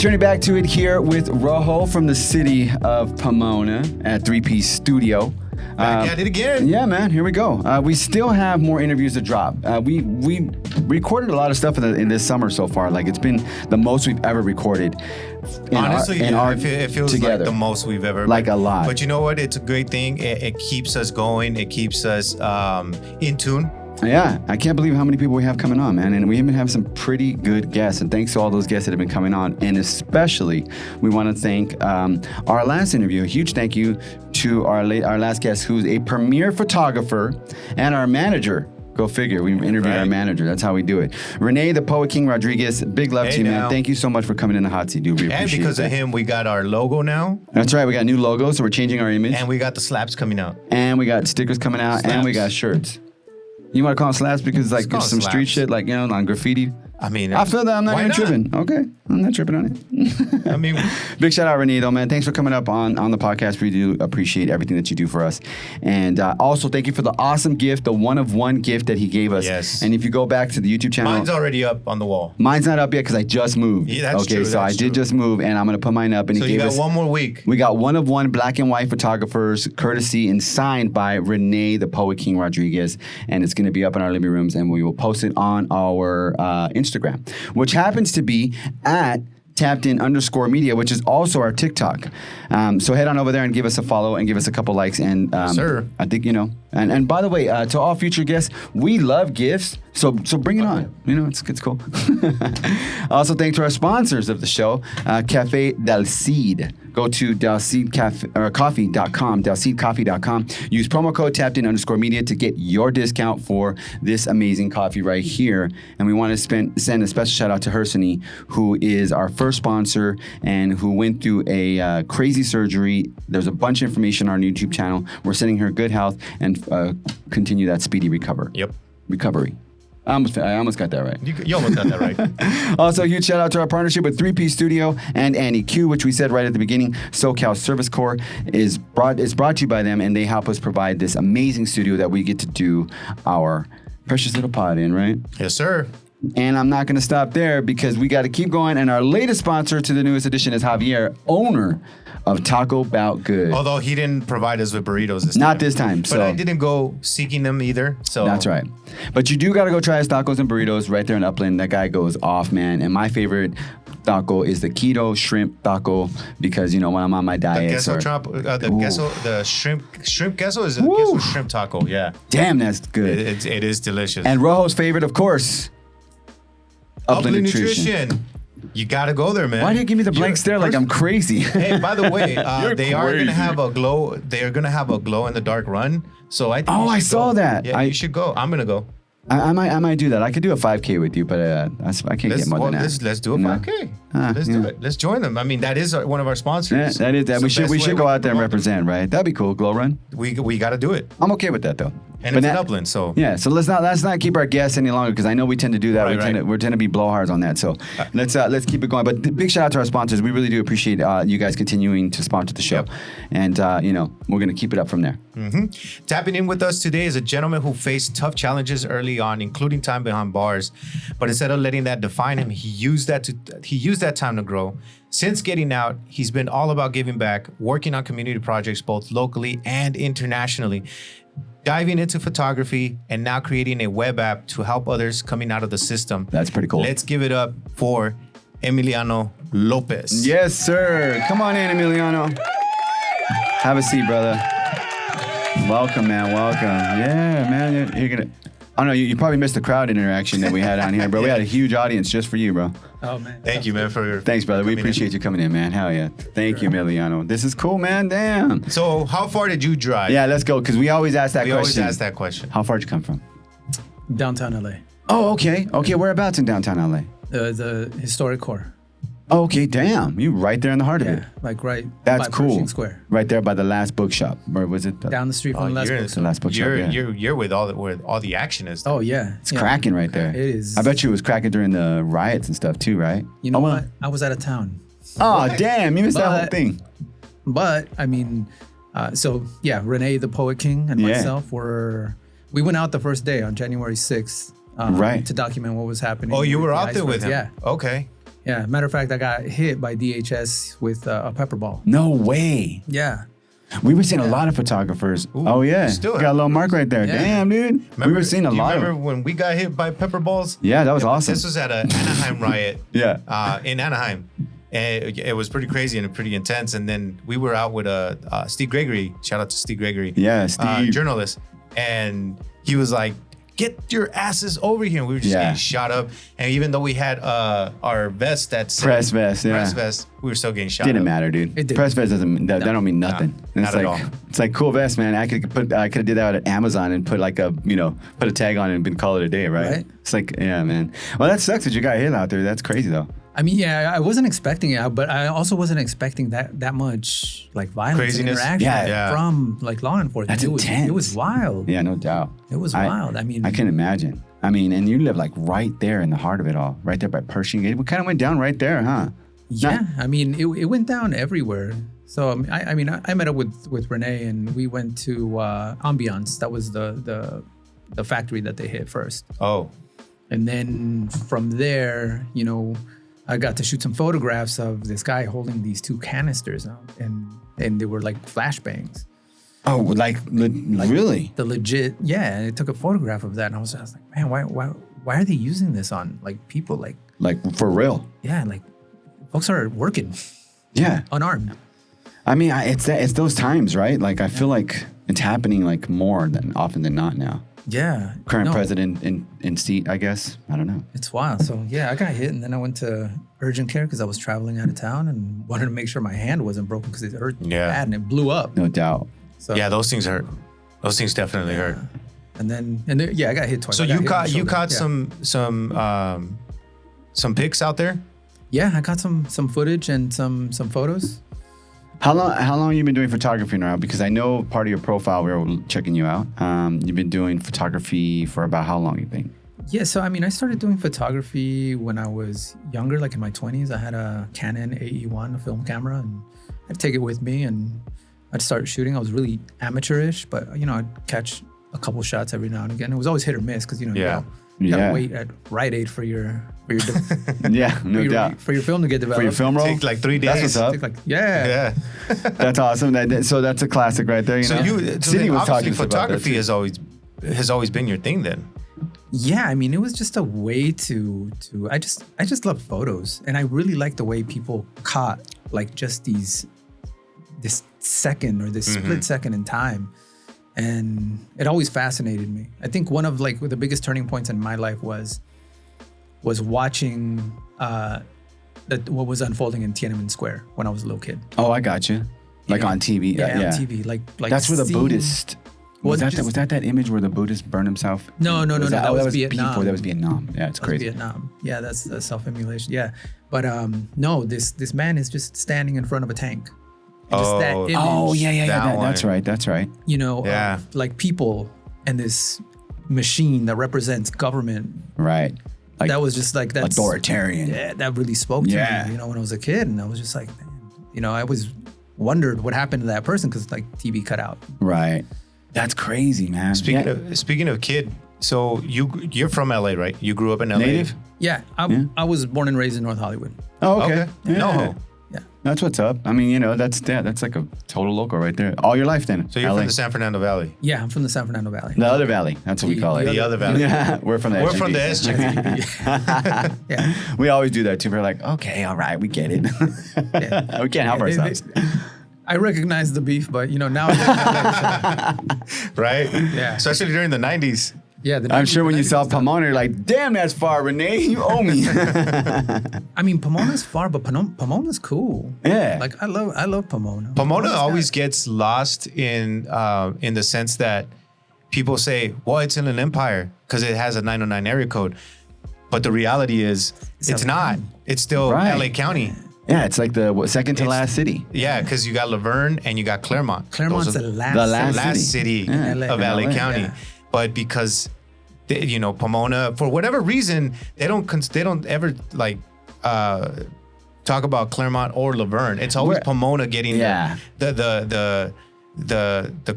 Returning back to it here with Rojo from the city of Pomona at 3P Studio. Back at it again. Yeah, man. Here we go. We still have more interviews to drop. We recorded a lot of stuff in this summer so far. Like, it's been the most we've ever recorded. Honestly, it feels together. like the most we've ever. Like a lot. But you know what? It's a great thing. It keeps us going. It keeps us in tune. Yeah, I can't believe how many people we have coming on, man. And we even have some pretty good guests. And thanks to all those guests that have been coming on. And especially, we want to thank our last interview. A huge thank you to our last guest, who's a premier photographer and our manager. Go figure. We interviewed our manager. That's how we do it. Renee, the Poet King Rodriguez. Big love to you, man. Thank you so much for coming in the hot seat, dude. We appreciate it. And because of him, we got our logo now. That's right. We got new logos, so we're changing our image. And we got the slaps coming out. And we got stickers coming out. Slaps. And we got shirts. You want to call them slaps because like there's some street shit, like, you know, on graffiti. I mean, I feel that I'm not even tripping. Okay, I'm not tripping on it. I mean, big shout out, Renee, though, man. Thanks for coming up on the podcast. We do appreciate everything that you do for us. And also, thank you for the awesome gift, the one-of-one gift that he gave us. Yes. And if you go back to the YouTube channel. Mine's already up on the wall. Mine's not up yet because I just moved. Yeah, that's true. Okay, so I did just move, and I'm going to put mine up. And so he you gave got us, one more week. We got one-of-one black and white photographers, courtesy and signed by Renee, the Poet King Rodriguez. And it's going to be up in our living rooms, and we will post it on our Instagram, which happens to be at tapped_in_media, which is also our TikTok. So head on over there and give us a follow and give us a couple likes. And sir. I think, you know, and by the way, to all future guests, we love gifts. So bring it on. You know, it's cool. Also, thanks to our sponsors of the show, Cafe Del Cid. Go to delcidcoffee.com, delcidcoffee.com. Use promo code tapped_in_media to get your discount for this amazing coffee right here. And we want to send a special shout out to Hersony, who is our first sponsor and who went through a crazy surgery. There's a bunch of information on our YouTube channel. We're sending her good health and continue that speedy recovery. I almost got that right. You almost got that right. Also, a huge shout out to our partnership with 3P Studio and Annie Q, which we said right at the beginning. SoCal Service Corps is brought to you by them, and they help us provide this amazing studio that we get to do our precious little pod in, right? Yes, sir. And I'm not going to stop there because we got to keep going. And our latest sponsor to the newest edition is Javier, owner of Taco Bout Good. Although he didn't provide us with burritos this time. Not this time. But I didn't go seeking them either. So that's right. But you do got to go try his tacos and burritos right there in Upland. That guy goes off, man. And my favorite taco is the keto shrimp taco because, you know, when I'm on my diet. The shrimp queso is a queso shrimp taco. Yeah. Damn, that's good. It is delicious. And Rojo's favorite, of course, Upland Nutrition. You gotta go there, man. Why do you give me the blank stare like I'm crazy? Hey, by the way, they are gonna have a glow. They are gonna have a glow in the dark run. So I think I saw that. Yeah, you should go. I'm gonna go. I might do that. I could do a 5K with you, but I can't get more than that. Let's do a 5K. Let's do it. Let's join them. I mean, that is one of our sponsors. Yeah, that is that. We should go out there and represent, right? That'd be cool. Glow run. We got to do it. I'm okay with that though. And it's in Upland, so yeah. So let's not keep our guests any longer because I know we tend to do that. Right, we tend to be blowhards on that. So let's keep it going. But big shout out to our sponsors. We really do appreciate you guys continuing to sponsor the show, and you know, we're gonna keep it up from there. Mm-hmm. Tapping in with us today is a gentleman who faced tough challenges early on, including time behind bars. But instead of letting that define him, he used that time to grow. Since getting out, he's been all about giving back, working on community projects both locally and internationally, diving into photography, and now creating a web app to help others coming out of the system. That's pretty cool. Let's give it up for Emiliano Lopez. Yes, sir. Come on in, Emiliano. Have a seat, brother. Welcome, man. Welcome. Yeah, man. You're gonna. I don't know. You probably missed the crowd interaction that we had on here, bro. We had a huge audience just for you, bro. Oh, man. Thank you, man, for your. Thanks, brother. We appreciate you coming in, man. Hell yeah. Thank you, Emiliano. This is cool, man. Damn. So, how far did you drive? Yeah, let's go, because we always ask that question. We always ask that question. How far did you come from? Downtown LA. Oh, okay. Okay, whereabouts in downtown LA? The historic core. Oh, okay, damn. You right there in the heart of it. Like right That's by cool. Pershing Square. Right there by the last bookshop. Or was it? Down the street from the last bookshop. The last bookshop, You're with where all the action is. Oh, yeah. It's cracking right there. It is. I bet you it was cracking during the riots and stuff too, right? You know what? I was out of town. Oh, damn. You missed that whole thing. But, I mean, so, yeah, Renee, the Poet King, and myself we went out the first day on January 6th to document what was happening. Oh, you were out there with him? Yeah. Okay. Yeah, matter of fact, I got hit by DHS with a pepper ball. No way. Yeah. We were seeing a lot of photographers. Ooh, oh yeah, still got a little mark right there. Yeah. Damn, dude. We were seeing a lot of. Remember when we got hit by pepper balls? Yeah, that was awesome. This was at an Anaheim riot. Yeah. In Anaheim. And it was pretty crazy and pretty intense. And then we were out with Steve Gregory. Shout out to Steve Gregory. Yeah, Steve. Journalist. And he was like, get your asses over here. And we were just getting shot up. And even though we had our vest that said Press vest, yeah. press vest, we were still getting shot Didn't up. matter, dude. It didn't. Press vest doesn't. That don't mean nothing. Nah, it's not like at all. it's like cool vest, man. I could have did that at Amazon and put like a put a tag on it and been call it a day, right? Right. It's like yeah, man. Well, that sucks that you got hit out there. That's crazy though. I mean, yeah, I wasn't expecting it, but I also wasn't expecting that much like violence Craziness. and interaction Yeah. from like law enforcement. That's It intense. was wild. Yeah, no doubt. It was wild. I mean, I can imagine. I mean, and you live like right there in the heart of it all, right there by Pershing. It kind of went down right there, huh? yeah. I mean, it went down everywhere. So I mean, I met up with Renee and we went to Ambiance. That was the factory that they hit first. Oh. And then from there, I got to shoot some photographs of this guy holding these two canisters out, and they were like flashbangs. Oh, like really? The legit, yeah. And I took a photograph of that, and I was like, man, why are they using this on like people? Like For real? yeah, like folks are working Yeah. unarmed. I mean, it's those times, right? Like I feel like it's happening like more than often than not now. Yeah. Current No, president in seat, I guess. I don't know. It's wild. So yeah, I got hit, and then I went to urgent care because I was traveling out of town and wanted to make sure my hand wasn't broken because it hurt bad and it blew up. No doubt. So Yeah, those things hurt. Those things definitely hurt. and then I got hit twice. So I got you hit in the caught shoulder. Yeah. some pics out there? Yeah, I got some footage and some photos. How long you been doing photography now? Because I know part of your profile, we were checking you out. You've been doing photography for about how long, you think? Yeah, so I mean, I started doing photography when I was younger, like in my 20s. I had a Canon AE1, a film camera, and I'd take it with me and I'd start shooting. I was really amateurish, but I'd catch a couple shots every now and again. It was always hit or miss because you gotta wait at Rite Aid for your Yeah, no doubt. for your film to get developed. For your film roll? Take like 3 days. That's what's up. Take yeah. Yeah. That's awesome. So that's a classic right there. So Cindy was talking obviously about that photography too. has always been your thing then. Yeah, I mean, it was just a way to I just love photos, and I really like the way people caught like just this second or this split second in time, and it always fascinated me. I think one of like the biggest turning points in my life was watching what was unfolding in Tiananmen Square when I was a little kid. Oh, I got you. Like on TV. Yeah, on TV. Like that's where the seeing- Buddhist. Was that image where the Buddhist burned himself? No. That was Vietnam. Before, that was Vietnam. Yeah, it's crazy. Vietnam. Yeah, that's self-immolation. Yeah, but no, this man is just standing in front of a tank. And just that image. Oh yeah. That one. That's right. Yeah. Like people and this machine that represents government. Right. Like That was just like that's authoritarian. Yeah, that really spoke to me. When I was a kid, and I was just like, man, I always wondered what happened to that person because like TV cut out. Right. That's crazy, man. Speaking of kid, so you're from LA, right? You grew up in LA. Native? Yeah, I was born and raised in North Hollywood. Oh, okay. Okay. No. Yeah. That's what's up. I mean, that's like a total local right there. All your life then. So you're from the San Fernando Valley. Yeah, I'm from the San Fernando Valley. The other valley. That's what we call it. The other valley. Yeah, we're from the We're SGV. from the SGV. Yeah. We always do that too. We're like, okay, all right, we get it. We can't help ourselves. I recognize the beef, but now Right? Yeah. Especially during the 90s. yeah. I'm sure when you saw Pomona, you're like, damn, that's far, Renee. You owe me. I mean, Pomona's far, but Pomona's cool. Yeah. Like I love Pomona. Pomona Pomona's always got- gets lost in the sense that people say, well, it's in an empire because it has a 909 area code. But the reality is, it's LA not. County. It's still Right. LA County. Yeah, it's like the second to last city. Yeah, because you got Laverne and you got Claremont. Claremont Those is are the last. the the last last city. city Yeah. of LA LA, County. yeah. But because Pomona, for whatever reason, they don't ever like talk about Claremont or Laverne. It's always Pomona getting the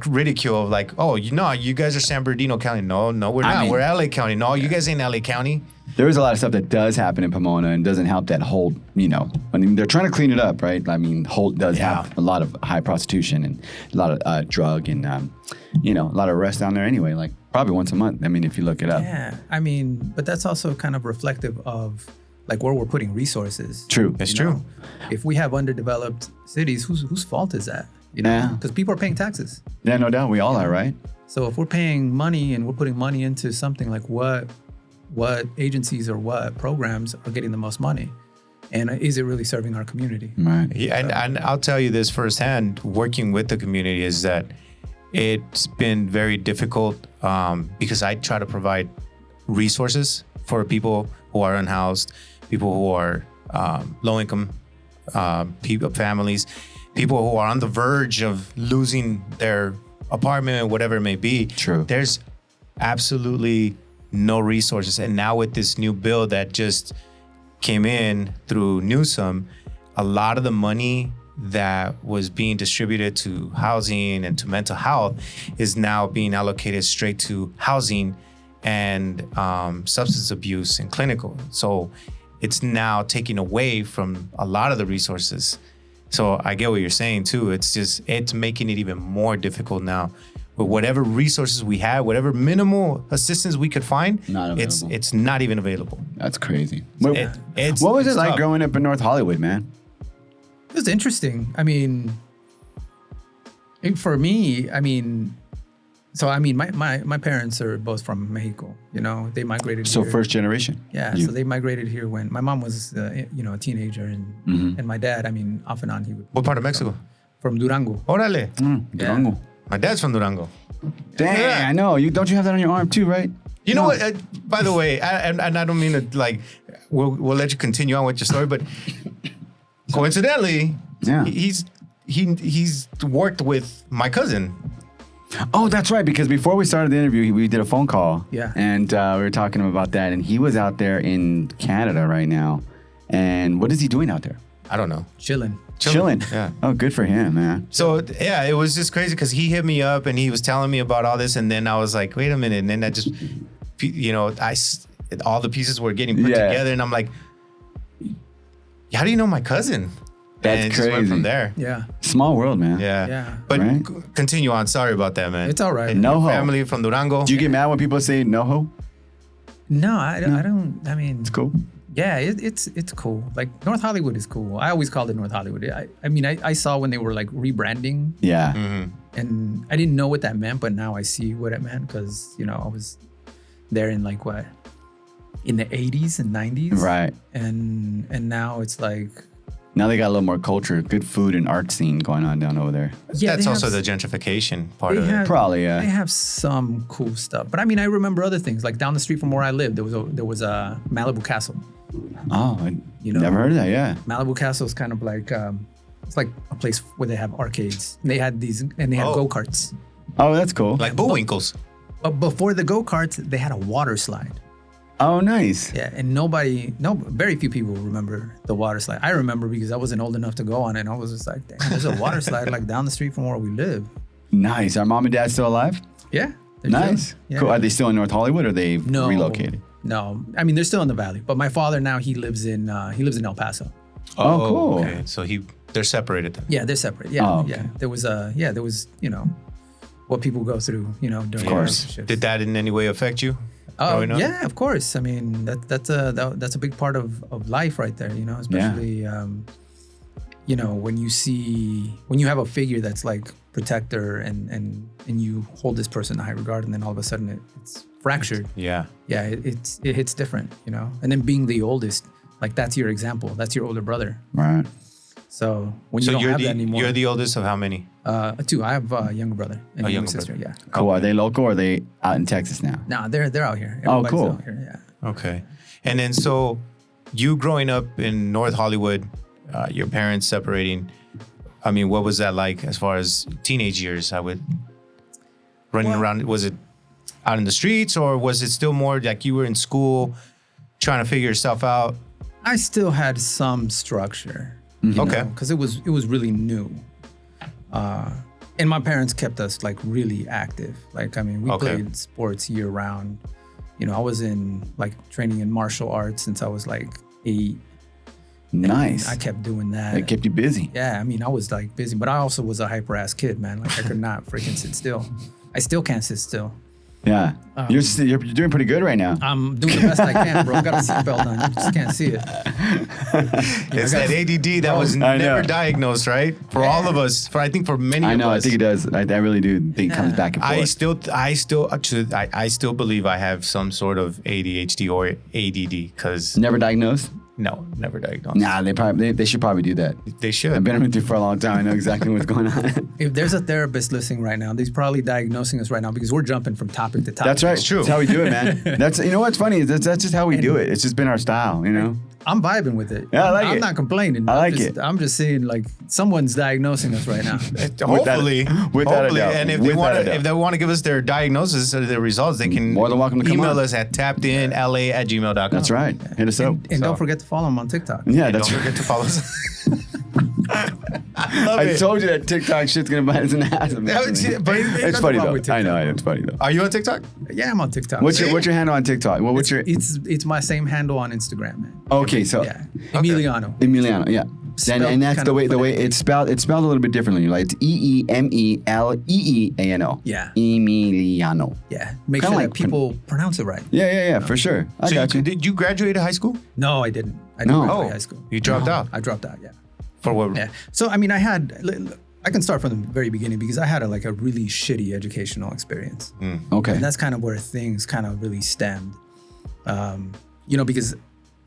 ridicule of like, oh, you guys are San Bernardino County. No, we're not. We're LA County. No, you guys ain't LA County. There is a lot of stuff that does happen in Pomona and doesn't help that Holt, I mean, they're trying to clean it up, right? I mean, Holt does have a lot of high prostitution and a lot of drug and, a lot of arrests down there anyway, like probably once a month. I mean, if you look it up. Yeah. I mean, but that's also kind of reflective of like where we're putting resources. True. It's true. If we have underdeveloped cities, whose fault is that? Because people are paying taxes. Yeah, no doubt. We all are, right? So if we're paying money and we're putting money into something like what agencies or what programs are getting the most money, and is it really serving our community? Right. Yeah, and I'll tell you this firsthand, working with the community is that it's been very difficult because I try to provide resources for people who are unhoused, people who are low income people, families, people who are on the verge of losing their apartment or whatever it may be. True. There's absolutely no resources. And now with this new bill that just came in through Newsom, a lot of the money that was being distributed to housing and to mental health is now being allocated straight to housing and substance abuse and clinical. So it's now taking away from a lot of the resources. So I get what you're saying too. It's making it even more difficult now. With whatever resources we have, whatever minimal assistance we could find, it's not even available. That's crazy. What was it like growing up in North Hollywood, man? It was interesting. I mean, for me, my parents are both from Mexico. They migrated here. So first generation. Yeah. So they migrated here when my mom was, a teenager, and my dad, off and on, he would. What part of Mexico? From Durango. Órale. Durango. Yeah. My dad's from Durango. Dang, I know. Don't you have that on your arm too, right? You know what? By the way, and I don't mean to we'll let you continue on with your story, but coincidentally, he's worked with my cousin. Oh, that's right. Because before we started the interview, we did a phone call. Yeah. And we were talking about that, and he was out there in Canada right now. And what is he doing out there? I don't know. Chilling. Yeah. Oh, good for him, man. So yeah, it was just crazy because he hit me up and he was telling me about all this, and then I was like, wait a minute, and then I just, all the pieces were getting put together, and I'm like, how do you know my cousin? That's and crazy. Just went from there. Yeah. Small world, man. Yeah. But Right? continue on. Sorry about that, man. It's all right. And No your ho. family from Durango. Do you get mad when people say no-ho? No, I don't. It's cool. Yeah, it's cool. Like North Hollywood is cool. I always called it North Hollywood. I saw when they were like rebranding, Yeah. and I didn't know what that meant, but now I see what it meant because I was there in in the 80s and 90s, Right. And now it's like Now they got a little more culture, good food and art scene going on down over there. yeah, That's they also have- the gentrification part they of it. have- Probably, yeah. They have some cool stuff, but I remember other things like down the street from where I lived, there was a Malibu Castle. Oh, I never heard of that. Yeah. Malibu Castle is kind of like it's like a place where they have arcades. And they had go-karts. Oh, that's cool. Like Bullwinkles. But before the go-karts, they had a water slide. Oh, nice. Yeah, and very few people remember the water slide. I remember because I wasn't old enough to go on it, and I was just like, damn, there's a water slide like down the street from where we live. Nice. Are mom and dad still alive? Yeah. they're Nice. chilling. Yeah. Cool. Are they still in North Hollywood or they've No. relocated? No, they're still in the valley. But my father now he lives in El Paso. Oh, cool. Okay. So they're separated then. Yeah, they're separate. Yeah, Oh, okay. yeah. There was what people go through, during Of their course. relationships. Did that in any way affect you? growing up? Yeah, of course. That's a big part of life right there. Especially when you have a figure that's like protector and you hold this person in high regard, and then all of a sudden it's fractured. Yeah. Yeah, it hits different. And then being the oldest, like that's your example. That's your older brother. Right. So when you So don't you're have the that anymore. you're the oldest of how many? Two. I have a younger brother and a younger sister. brother. Yeah. Cool. Are they local or are they out in Texas now? No, they're out here. Oh, Everybody's cool. out here, yeah. Okay. And then so you growing up in North Hollywood, your parents separating. I mean, what was that like as far as teenage years? Running around. Was it out in the streets, or was it still more like you were in school trying to figure yourself out? I still had some structure. Okay. Because it was really new. And my parents kept us like really active. Like, we Okay. played sports year round. You know, I was in like training in martial arts since I was like 8. Nice. I kept doing that. It kept you busy. Yeah, I mean, I was like busy, but I also was a hyper ass kid, man. Like I could not freaking sit still. I still can't sit still. Yeah. You're doing pretty good right now. I'm doing the best I can, bro. I got a seatbelt on. You just can't see it. It's that ADD that was never diagnosed, right? For all of us. I think for many I know. of us. I think it does. I really do think it comes back and forth. I still believe I have some sort of ADHD or ADD because Never diagnosed? no, never diagnosed. Nah, they should probably do that. They should. I've been with you for a long time. I know exactly what's going on. If there's a therapist listening right now, he's probably diagnosing us right now because we're jumping from topic to topic. That's right. It's true. That's how we do it, man. That's you know what's funny is that's just how we do it. It's just been our style, you know. I'm vibing with it. Yeah, I like I'm it. not complaining. I like it. I'm just saying, like, someone's diagnosing us right now. Hopefully, without a doubt. And if they want to give us their diagnosis or their results, they can More than welcome to come email on. us at tappedinla@gmail.com. That's right. Hit us up. And don't forget to follow him on TikTok. Yeah, And that's don't right. forget to follow us. I love I it. told you that TikTok shit's gonna bite us in the ass. But It's funny wrong though. with TikTok, I know. bro. It's funny though. Are you on TikTok? Yeah, I'm on TikTok. What's your handle on TikTok? Well, what's your It's my same handle on Instagram, man. okay? So Yeah, Emiliano. Emiliano, yeah. Spelled And that's kind the of way phonetically. it's spelled. It's spelled a little bit differently. Like it's Emeleano. Yeah. Emiliano. Yeah, make Kinda sure like that people pronounce it right. Yeah, for sure. I got you. Did you graduate high school? No, I didn't. I didn't No. graduate high school. You dropped out. I dropped out. Yeah. For what? Yeah. So I mean, I can start from the very beginning because I had a really shitty educational experience. Okay. And that's kind of where things kind of really stemmed. You know, because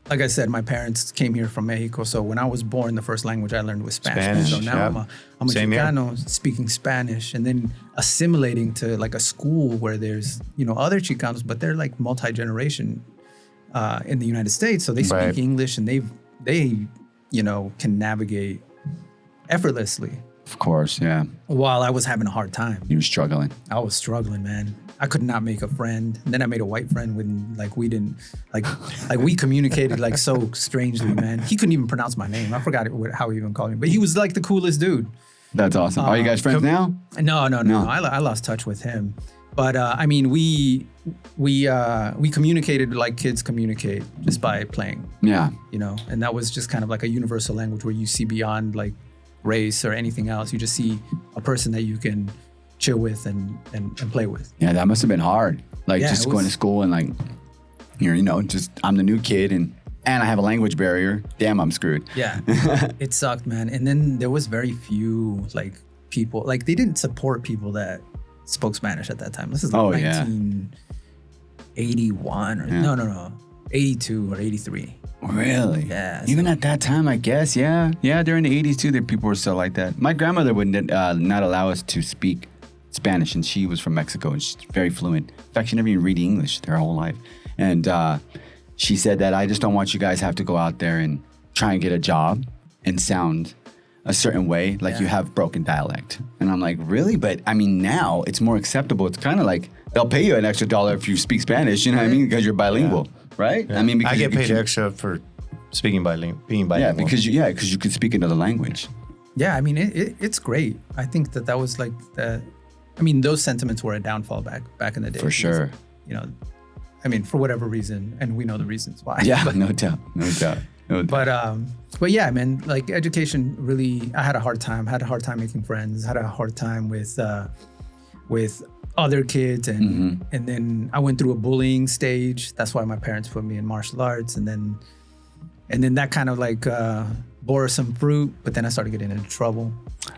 like I said, my parents came here from Mexico. So when I was born, the first language I learned was Spanish. So now yeah. I'm a Same here. Chicano speaking Spanish and then assimilating to like a school where there's, you know, other Chicanos, but they're like multi-generation in the United States. So they speak Right. English and they, you know, can navigate effortlessly. Of course, yeah. While I was having a hard time. You were struggling. I was struggling, man. I could not make a friend. And then I made a white friend when like we didn't like we communicated like so strangely, man. He couldn't even pronounce my name. I forgot how he even called me, but he was like the coolest dude. That's awesome. Are you guys friends now? No. I lost touch with him. But I mean, we communicated like kids communicate just by playing. Yeah. You know, and that was just kind of like a universal language where you see beyond like race or anything else. You just see a person that you can chill with and play with. Yeah, that must have been hard. Like Yeah, just it going to was- school and like, you know, just I'm the new kid and I have a language barrier. Damn, I'm screwed. Yeah, it sucked, man. And then there was very few like people, like they didn't support people that spoke Spanish at that time. This is like Oh, yeah. 1981 or no, 82 or 83. Really? Yeah, Even at that time, I guess. Yeah. Yeah. During the 80s too, there people were still like that. My grandmother would not allow us to speak Spanish, and she was from Mexico, and she's very fluent. In fact, she never even read English her whole life. And she said that I just don't want you guys have to go out there and try and get a job and sound a certain way, like you have broken dialect. And I'm like, really? But I mean, now it's more acceptable. It's kind of like they'll pay you an extra $1 if you speak Spanish. You know what I mean? Because you're bilingual, right? I mean, because I get paid you, extra for being bilingual. yeah, because you could speak another language. Yeah, I mean it's great. I think that was like the. I mean, those sentiments were a downfall back in the day. For because, sure. You know, I mean, for whatever reason, and we know the reasons why. Yeah, But- no doubt. But yeah, man, like education really, I had a hard time making friends, had a hard time with other kids. And then I went through a bullying stage. That's why my parents put me in martial arts. And then that kind of like bore some fruit, but then I started getting into trouble.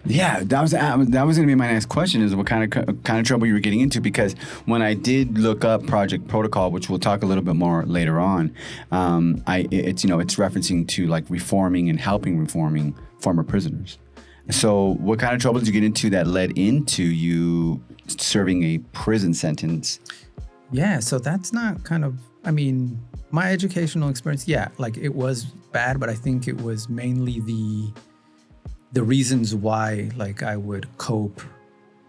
Yeah, that was going to be my next question: is what kind of trouble you were getting into? Because when I did look up Project Protocol, which we'll talk a little bit more later on, it's referencing to like reforming and helping reforming former prisoners. So, what kind of trouble did you get into that led into you serving a prison sentence? Yeah, so that's not kind of. I mean, my educational experience, yeah, like it was bad, but I think it was mainly the reasons why like I would cope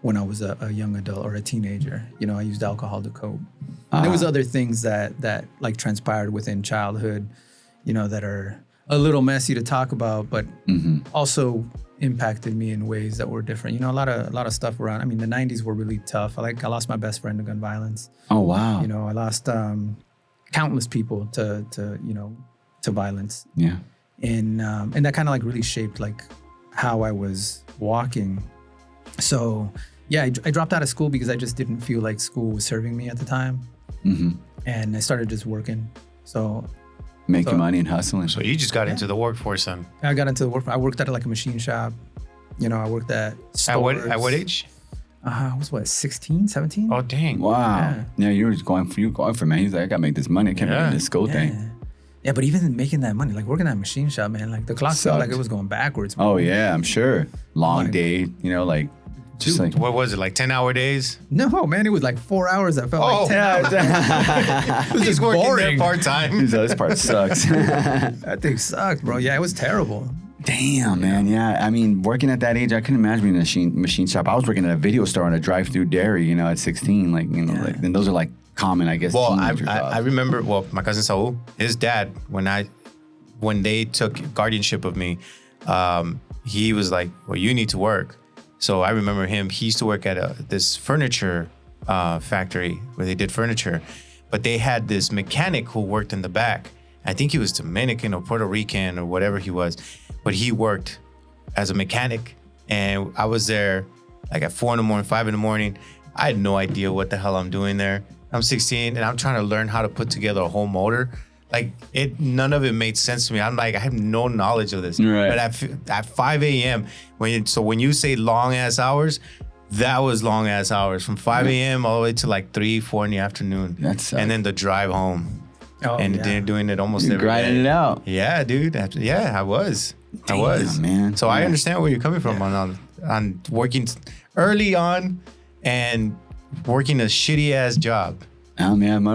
when I was a young adult or a teenager. You know, I used alcohol to cope. There was other things that like transpired within childhood, you know, that are a little messy to talk about, but also impacted me in ways that were different. You know, a lot of stuff around. I mean, the 90s were really tough. I lost my best friend to gun violence. Oh, wow. You know, I lost countless people to violence. Yeah. And that kind of like really shaped like how I was walking. So yeah, I dropped out of school because I just didn't feel like school was serving me at the time. Mm-hmm. And I started just working. So Making money and hustling. So you just got into the workforce then. I got into the work. I worked at like a machine shop. You know, I worked at stores. At what age? I was 16, 17? Oh, dang. Wow. Yeah, you were going for man. He's like, I gotta make this money. I can't make this school thing. Yeah, but even making that money, like working at a machine shop, man, like the clock felt like it was going backwards. Oh yeah, I'm sure. Long day, you know, like just like What was it, like 10-hour days? No, man, it was like 4 hours. That felt like 10 hours. It was just working there part-time. He's like, this part sucks. That thing sucked, bro. Yeah, it was terrible. Damn, man. Yeah, I mean, working at that age, I couldn't imagine being in a machine shop. I was working at a video store on a drive-through dairy, you know, at 16. Like, you know, like, and those are like common, I guess. Well, teenager I jobs. remember, my cousin Saul, his dad, when they took guardianship of me, he was like, well, you need to work. So I remember him, he used to work at this furniture factory where they did furniture, but they had this mechanic who worked in the back. I think he was Dominican or Puerto Rican or whatever he was, but he worked as a mechanic. And I was there like at 4 a.m, 5 a.m. I had no idea what the hell I'm doing there. I'm 16 and I'm trying to learn how to put together a whole motor. Like none of it made sense to me. I'm like, I have no knowledge of this. Right. But at 5 a.m., when you say long ass hours, that was long ass hours from 5 a.m. all the way to like 3, 4 in the afternoon. That's and then the drive home. Oh, And yeah. they're doing it almost You're every day. grinding it out. Yeah, dude. I was. Damn, man. So I Yeah. understand where you're coming from on working early on and working a shitty ass job. Oh man,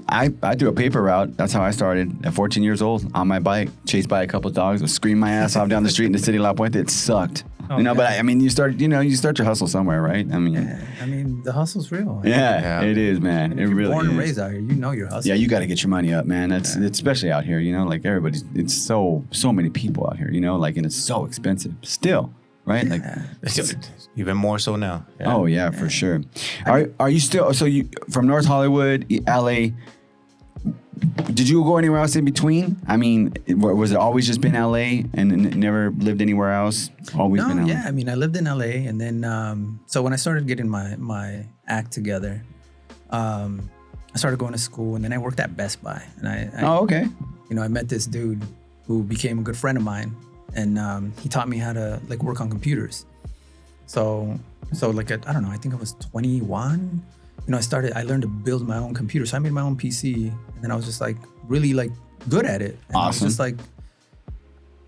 I do a paper route. That's how I started at 14 years old on my bike, chased by a couple of dogs, would scream my ass off down the street in the city of La Puente. It sucked. Oh, you know, yeah. but I mean, you start to hustle somewhere, right? I mean, Yeah, I mean, the hustle's real. yeah, it is, man. It If you're really born is. and raised out here, you know you're hustling. Yeah, you got to get your money up, man. That's especially out here, you know, like it's so many people out here, you know, like, and it's so expensive still, right? Like, Even more so now. Yeah. oh yeah, for sure. Are you still, so you from North Hollywood, LA, did you go anywhere else in between? I mean, was it always just been LA and never lived anywhere else? Always No, been LA? yeah. I mean, I lived in LA, and then so when I started getting my act together, I started going to school, and then I worked at Best Buy, and I Oh, okay. you know, I met this dude who became a good friend of mine, and he taught me how to like work on computers. So like I don't know, I think I was 21. You know, I learned to build my own computer. So I made my own PC, and then I was just like really like good at it. And I was Awesome. just like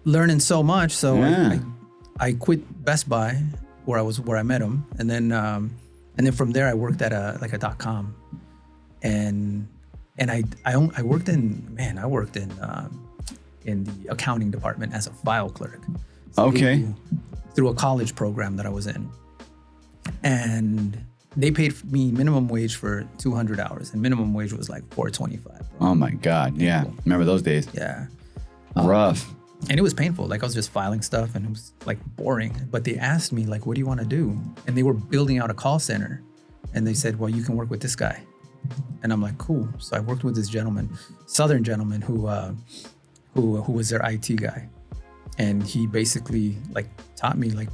learning so much. So Yeah. I quit Best Buy where I met him, and then from there I worked at a .com, and I worked in the accounting department as a file clerk. Okay. Through a college program that I was in, and they paid me minimum wage for 200 hours, and minimum wage was like $4.25. Oh my God. Yeah. Remember those days? Yeah. Rough. And it was painful. Like I was just filing stuff and it was like boring. But they asked me like, what do you want to do? And they were building out a call center. And they said, well, you can work with this guy. And I'm like, cool. So I worked with this gentleman, Southern gentleman who was their IT guy. And he basically like taught me like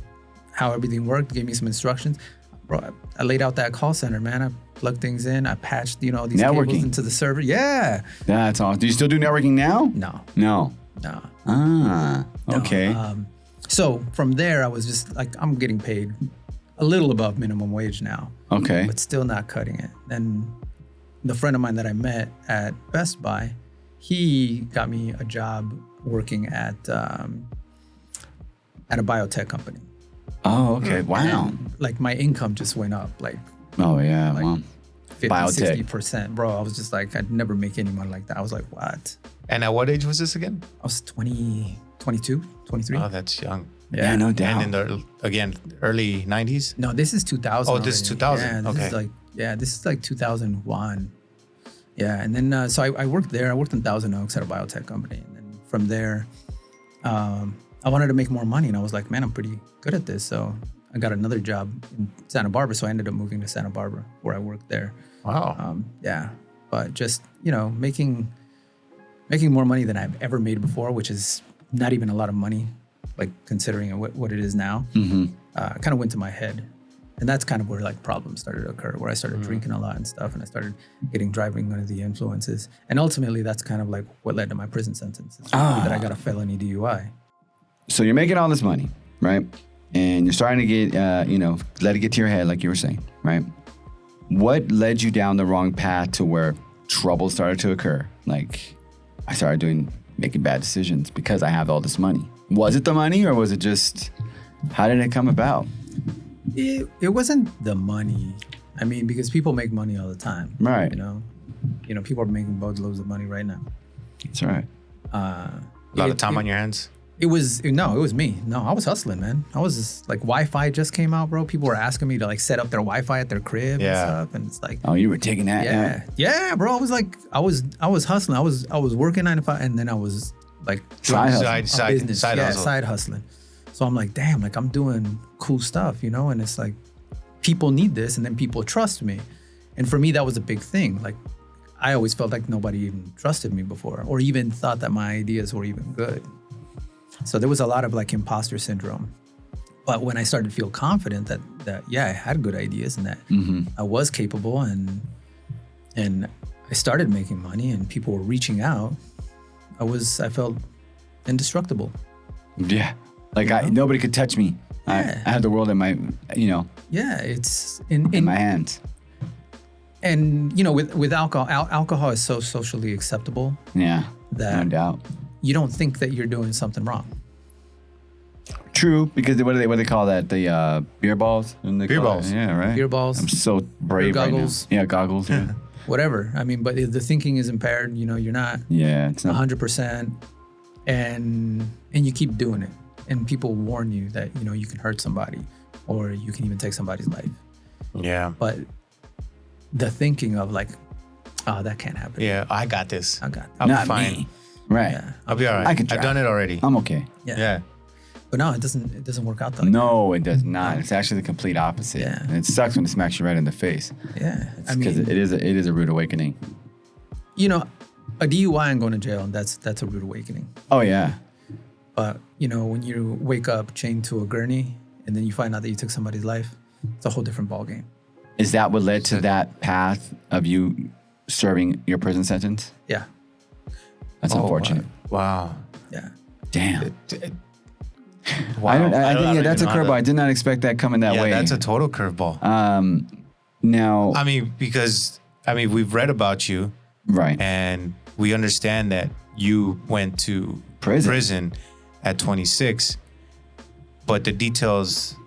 how everything worked, gave me some instructions. Bro, I laid out that call center, man. I plugged things in. I patched, these Networking. cables into the server. Yeah. That's awesome. Do you still do networking now? No. No. Ah, No. okay. So from there, I was just like, I'm getting paid a little above minimum wage now, Okay. but still not cutting it. And the friend of mine that I met at Best Buy, he got me a job working at a biotech company. Oh, okay. Wow. And, like my income just went up like Oh, yeah. Like- Well, 50, Biotech. 60%. Bro, I was just like, I'd never make any money like that. I was like, what? And at what age was this again? I was 22, 23. Oh, that's young. yeah, no doubt. And in the, early 90s? No, this is 2000. Oh, this is already. 2000. Yeah, this is like 2001. Yeah, and then so I worked there. I worked in Thousand Oaks at a biotech company, and then from there, I wanted to make more money, and I was like, man, I'm pretty good at this. So I got another job in Santa Barbara. So I ended up moving to Santa Barbara, where I worked there. Wow. Yeah, but just making more money than I've ever made before, which is not even a lot of money, like considering what it is now. Kind of went to my head, and that's kind of where like problems started to occur, where I started drinking a lot and stuff, and I started driving under the influences, and ultimately that's kind of like what led to my prison sentence. That I got a felony DUI. So you're making all this money, right? And you're starting to get, let it get to your head, like you were saying, right? What led you down the wrong path to where trouble started to occur? Like, I started making bad decisions because I have all this money. Was it the money, or was it just, how did it come about? It wasn't the money. I mean, because people make money all the time. Right. People are making boatloads of money right now. That's right. A lot of time on your hands. It was me. No, I was hustling, man. I was just, like, Wi-Fi just came out, bro. People were asking me to like set up their Wi-Fi at their crib and stuff, and it's like, oh, you were taking that? Yeah, bro. I was like, I was hustling. I was working 9 to 5, and then I was like Side side hustling. So I'm like, damn, like I'm doing cool stuff, and it's like people need this, and then people trust me, and for me that was a big thing. Like I always felt like nobody even trusted me before, or even thought that my ideas were even good. So there was a lot of like imposter syndrome. But when I started to feel confident that I had good ideas and that I was capable, and I started making money and people were reaching out, I felt indestructible. Yeah. Like nobody could touch me. Yeah. I had the world in my, Yeah, it's in my hands. And with alcohol is so socially acceptable. Yeah. That no doubt. You don't think that you're doing something wrong. True, because what do they call that? The beer balls? Beer balls. Yeah, right. Beer balls. I'm so brave right now. Goggles. Yeah, goggles. Yeah. Whatever. I mean, but if the thinking is impaired, you're not. Yeah, it's not 100%, and you keep doing it, and people warn you that you can hurt somebody, or you can even take somebody's life. Yeah. But the thinking of like, oh, that can't happen. Yeah, I got this. I got. I'll be not fine. me. Right. Yeah. I'll be all right. I've done it already. I'm okay. Yeah. But no, it doesn't work out that way. No, it does not. It's actually the complete opposite. Yeah. And it sucks when it smacks you right in the face. Yeah. Because it is a rude awakening. A DUI and going to jail, that's a rude awakening. Oh yeah. But when you wake up chained to a gurney and then you find out that you took somebody's life, it's a whole different ballgame. Is that what led to that path of you serving your prison sentence? Yeah. That's unfortunate. Wow. Yeah. Damn. Wow. I think that's a even know curveball. that. I did not expect that coming that way. Yeah, that's a total curveball. Now, I mean, because we've read about you, right? and we understand that you went to prison at 26, but the details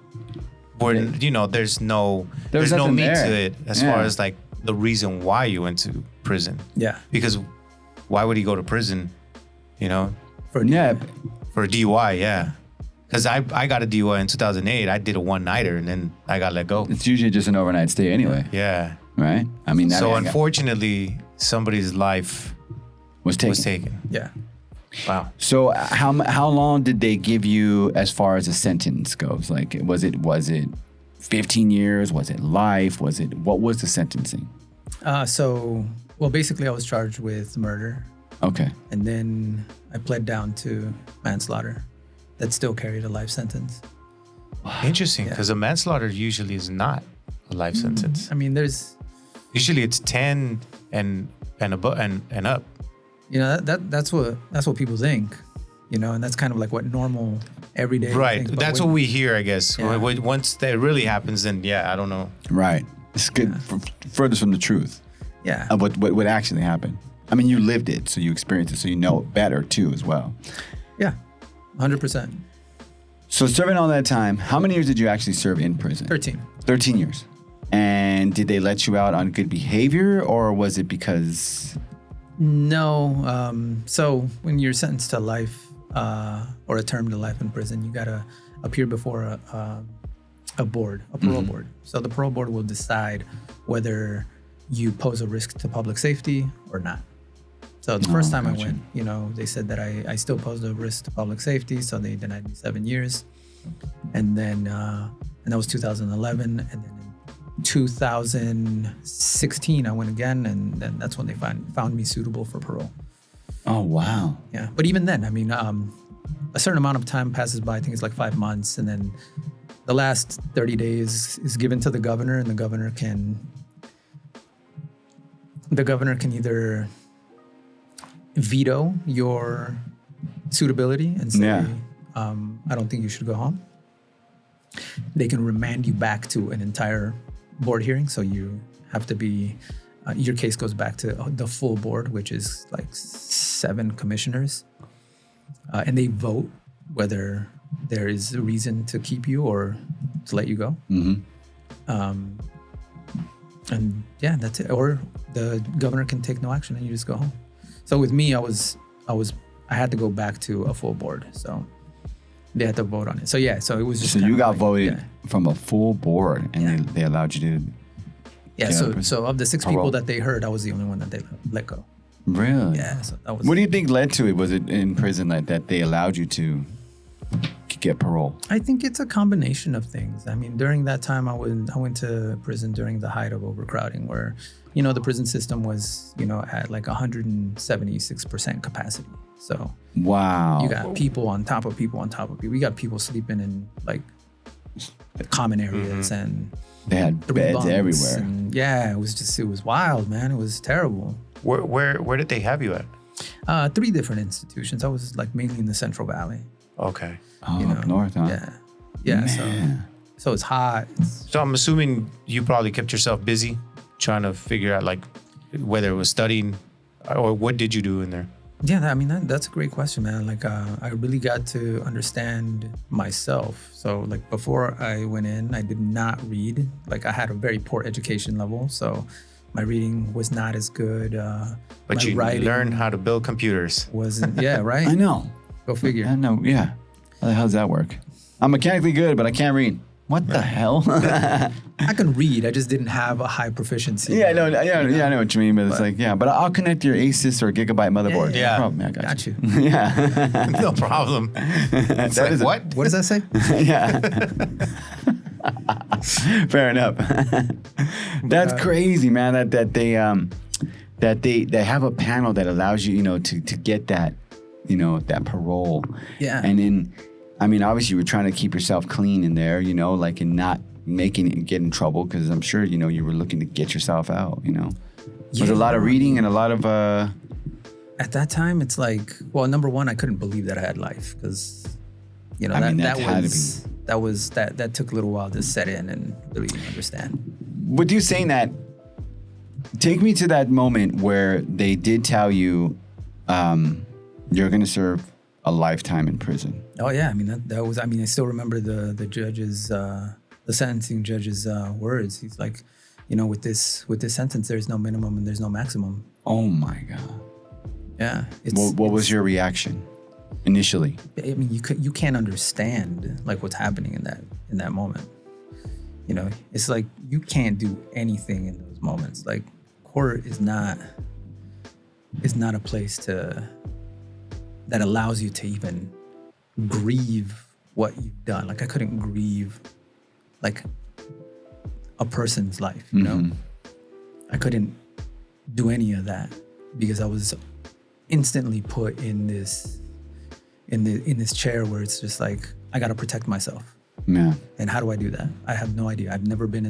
were, there's no meat to it as far as like the reason why you went to prison. Yeah. Because why would he go to prison? For a DUI, yeah. Because I got a DUI in 2008. I did a one-nighter, and then I got let go. It's usually just an overnight stay anyway. Yeah. Right? I mean, unfortunately, somebody's life was taken. Yeah. Wow. So how long did they give you as far as a sentence goes? Like, was it 15 years? Was it life? What was the sentencing? Basically I was charged with murder. Okay. And then I pled down to manslaughter. That still carried a life sentence. Interesting, because a manslaughter usually is not a life sentence. I mean, usually it's 10 and above and up. That's what people think, and that's kind of like what normal everyday. Right. That's what we hear, I guess. Yeah. Once that really happens, then I don't know. Right. It's good furthest from the truth. Yeah. Of what actually happened. I mean, you lived it, so you experienced it, so you know it better too as well. Yeah. 100%. So serving all that time, how many years did you actually serve in prison? 13. 13 years. And did they let you out on good behavior, or was it because... No. So when you're sentenced to life or a term to life in prison, you got to appear before a board, a parole board. So the parole board will decide whether you pose a risk to public safety or not. So the first time I gotcha. went, you know, they said that I still posed a risk to public safety, so they denied me 7 years. And then and that was 2011, and then in 2016 I went again, and then that's when they found me suitable for parole. Oh, wow. Yeah, but even then, I mean, a certain amount of time passes by. I think it's like 5 months, and then the last 30 days is given to the governor, and the governor can either veto your suitability and say, Yeah. I don't think you should go home. They can remand you back to an entire board hearing, so you have to be. Your case goes back to the full board, which is like 7 commissioners, and they vote whether there is a reason to keep you or to let you go. Mm-hmm. And yeah, that's it. Or the governor can take no action and you just go home. So with me, I had to go back to a full board. So they had to vote on it. So yeah, so it was just. So you got voted yeah. from a full board, and Yeah. they allowed you to. Yeah. Yeah, So of the 6 parole. people that they heard, I was the only one that they let go. Really? Yeah. So that was. What do you think led to it? Was it in prison that they allowed you to get parole? I think it's a combination of things. I mean, during that time, I went to prison during the height of overcrowding, where, you know, the prison system was, you know, at like 176% capacity. So Wow. you got people on top of people on top of people. You got people sleeping in like common areas and They had 3 beds bunks everywhere. And yeah, it was wild, man. It was terrible. Where did they have you at? 3 different institutions. I was like mainly in the Central Valley. Okay. Oh, you know? up north, huh? Yeah. Yeah. Man. So it's hot. So I'm assuming you probably kept yourself busy trying to figure out like whether it was studying or what did you do in there? Yeah, I mean, that's a great question, man. Like, I really got to understand myself. So, like, before I went in, I did not read. Like, I had a very poor education level, so my reading was not as good. But my you writing learned how to build computers. wasn't. Yeah, right. I know. Go figure. I know. Yeah. How does that work? I'm mechanically good, but I can't read. What the hell? I can read. I just didn't have a high proficiency. Yeah, I know. I know what you mean, but it's like, yeah. But I'll connect your Asus or Gigabyte motherboard. Yeah. No problem. Yeah, I Got you. Yeah. No problem. It's That like, is a- what? What does that say? Yeah. Fair enough. That's crazy, man. That they have a panel that allows you, to get that, that parole. Yeah. And then, I mean, obviously you were trying to keep yourself clean in there, like, and not making it get in trouble, because I'm sure, you were looking to get yourself out, There's a lot of reading and a lot of At that time, it's like, well, number one, I couldn't believe that I had life, because, that took a little while to set in and really understand. With you saying that, take me to that moment where they did tell you you're going to serve a lifetime in prison. Oh yeah, I mean that was. I mean, I still remember the judge's, the sentencing judge's words. He's like, with this sentence, there's no minimum and there's no maximum. Oh my God. Yeah. What was your reaction initially? I mean, you can't understand like what's happening in that moment. It's like you can't do anything in those moments. Like, court is not a place that allows you to even grieve what you've done. Like, I couldn't grieve like a person's life, you know? I couldn't do any of that because I was instantly put in this chair where it's just like, I gotta protect myself. Yeah. And how do I do that? I have no idea. I've never been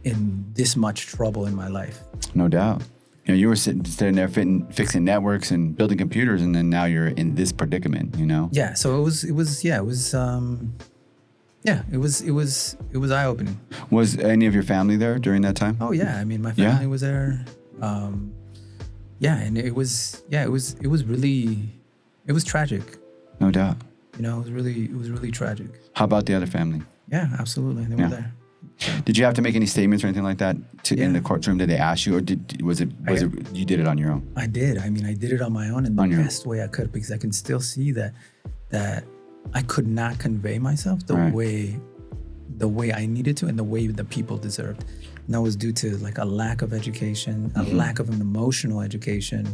in this much trouble in my life. No doubt. You were sitting there fixing networks and building computers, and then now you're in this predicament, Yeah. So it was eye-opening. Was any of your family there during that time? Oh yeah. I mean, my family was there. And it was tragic. No doubt. It was really tragic. How about the other family? Yeah, absolutely. They were there. Did you have to make any statements or anything like that in the courtroom? Did they ask you, or was it you did it on your own? I did. I mean, I did it on my own in the best way I could, because I can still see that I could not convey myself the way the way I needed to and the way the people deserved. And that was due to like a lack of education, a lack of an emotional education,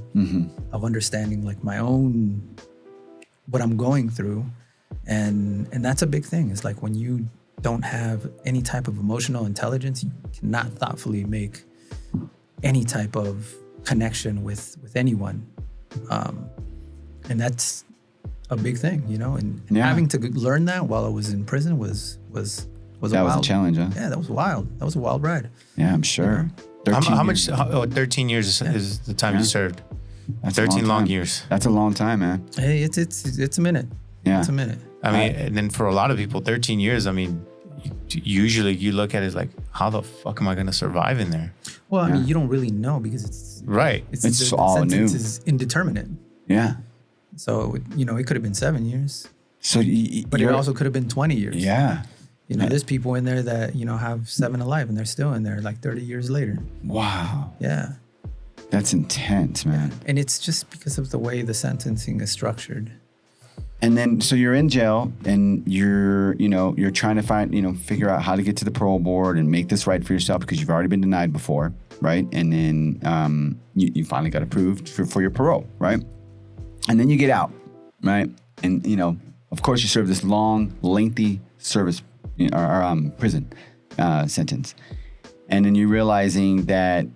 of understanding like my own, what I'm going through. And that's a big thing. It's like when you don't have any type of emotional intelligence, you cannot thoughtfully make any type of connection with anyone. And that's a big thing, you know, and having to learn that while I was in prison was that was a challenge, huh? Yeah, that was wild. That was a wild ride. Yeah, I'm sure. How much? 13 years is the time you served. That's 13 long time. years. That's a long time, man. Hey, it's a minute. Yeah, it's a minute. I mean, and then for a lot of people, 13 years. I mean, usually you look at it as like, how the fuck am I going to survive in there? Well, I mean, you don't really know because it's right. It's all new. The sentence is indeterminate. Yeah. So you know, it could have been 7 years. So, but it also could have been 20 years. Yeah. You know, there's people in there that, you know, have 7 to life and they're still in there like 30 years later. Wow. Yeah. That's intense, man. And it's just because of the way the sentencing is structured. And then, so you're in jail and you're trying to figure out how to get to the parole board and make this right for yourself because you've already been denied before, right? And then you finally got approved for your parole, right? And then you get out, right? And, you know, of course you serve this long, lengthy service prison sentence. And then you're realizing that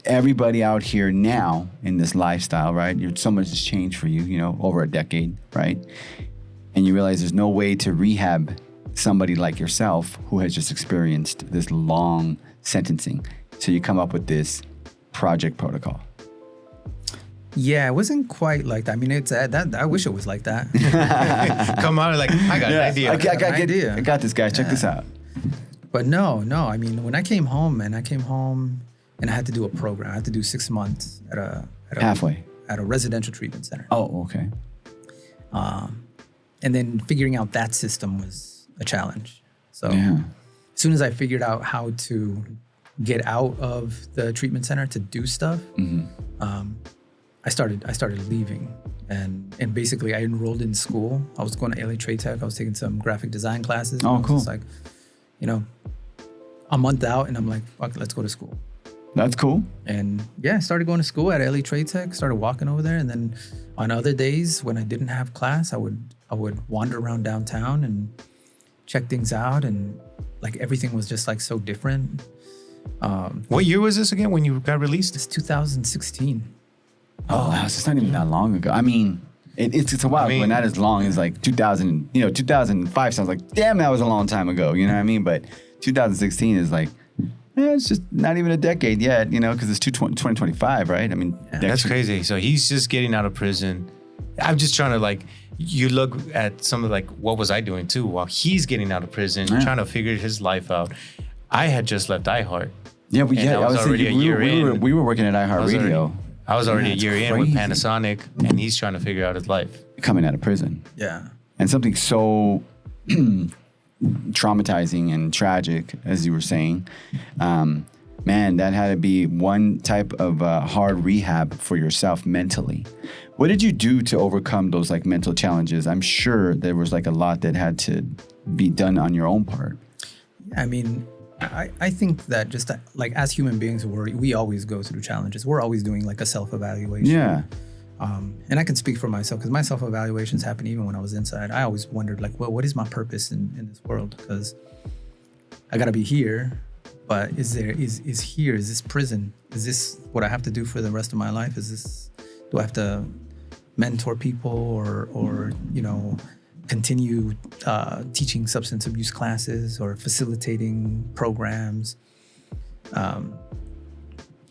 everybody out here now in this lifestyle, right? So much has changed for you, you know, over a decade, right? And you realize there's no way to rehab somebody like yourself who has just experienced this long sentencing. So you come up with this project protocol. Yeah, it wasn't quite like that. I mean, it's that. I wish it was like that. Come out like, I got an idea. I got this, guys. Check this out. But no. I mean, when I came home and I had to do a program. I had to do 6 months at a residential treatment center. Oh, okay. And then figuring out that system was a challenge. So as soon as I figured out how to get out of the treatment center to do stuff, I started leaving, and basically I enrolled in school. I was going to LA Trade Tech. I was taking some graphic design classes. Oh, cool. It's like, you know, a month out, and I'm like, fuck, let's go to school. That's cool. And yeah, I started going to school at LA Trade Tech. Started walking over there, and then on other days when I didn't have class, I would wander around downtown and check things out, and like everything was just like so different. What year was this again when you got released? It's 2016. Oh, wow, it's not even that long ago. I mean, it's a while ago, not as long as like 2000. 2005 sounds like, damn, that was a long time ago. You know what I mean? But 2016 is like, it's just not even a decade yet. You know, because it's 2025, right? I mean, that's crazy. So he's just getting out of prison. I'm just trying to like, you look at some of like, what was I doing too while he's getting out of prison, trying to figure his life out. I had just left iHeart. Yeah, I was already a year in. We were working at iHeartRadio. I was already a year in with Panasonic, and he's trying to figure out his life. Coming out of prison. Yeah. And something so traumatizing and tragic, as you were saying, man, that had to be one type of hard rehab for yourself mentally. What did you do to overcome those like mental challenges? I'm sure there was like a lot that had to be done on your own part. I mean, I think that just like as human beings, we always go through challenges. We're always doing like a self-evaluation. Yeah. And I can speak for myself because my self-evaluations happen even when I was inside. I always wondered like, well, what is my purpose in this world? Because I got to be here, but is this prison? Is this what I have to do for the rest of my life? Do I have to mentor people or continue teaching substance abuse classes or facilitating programs?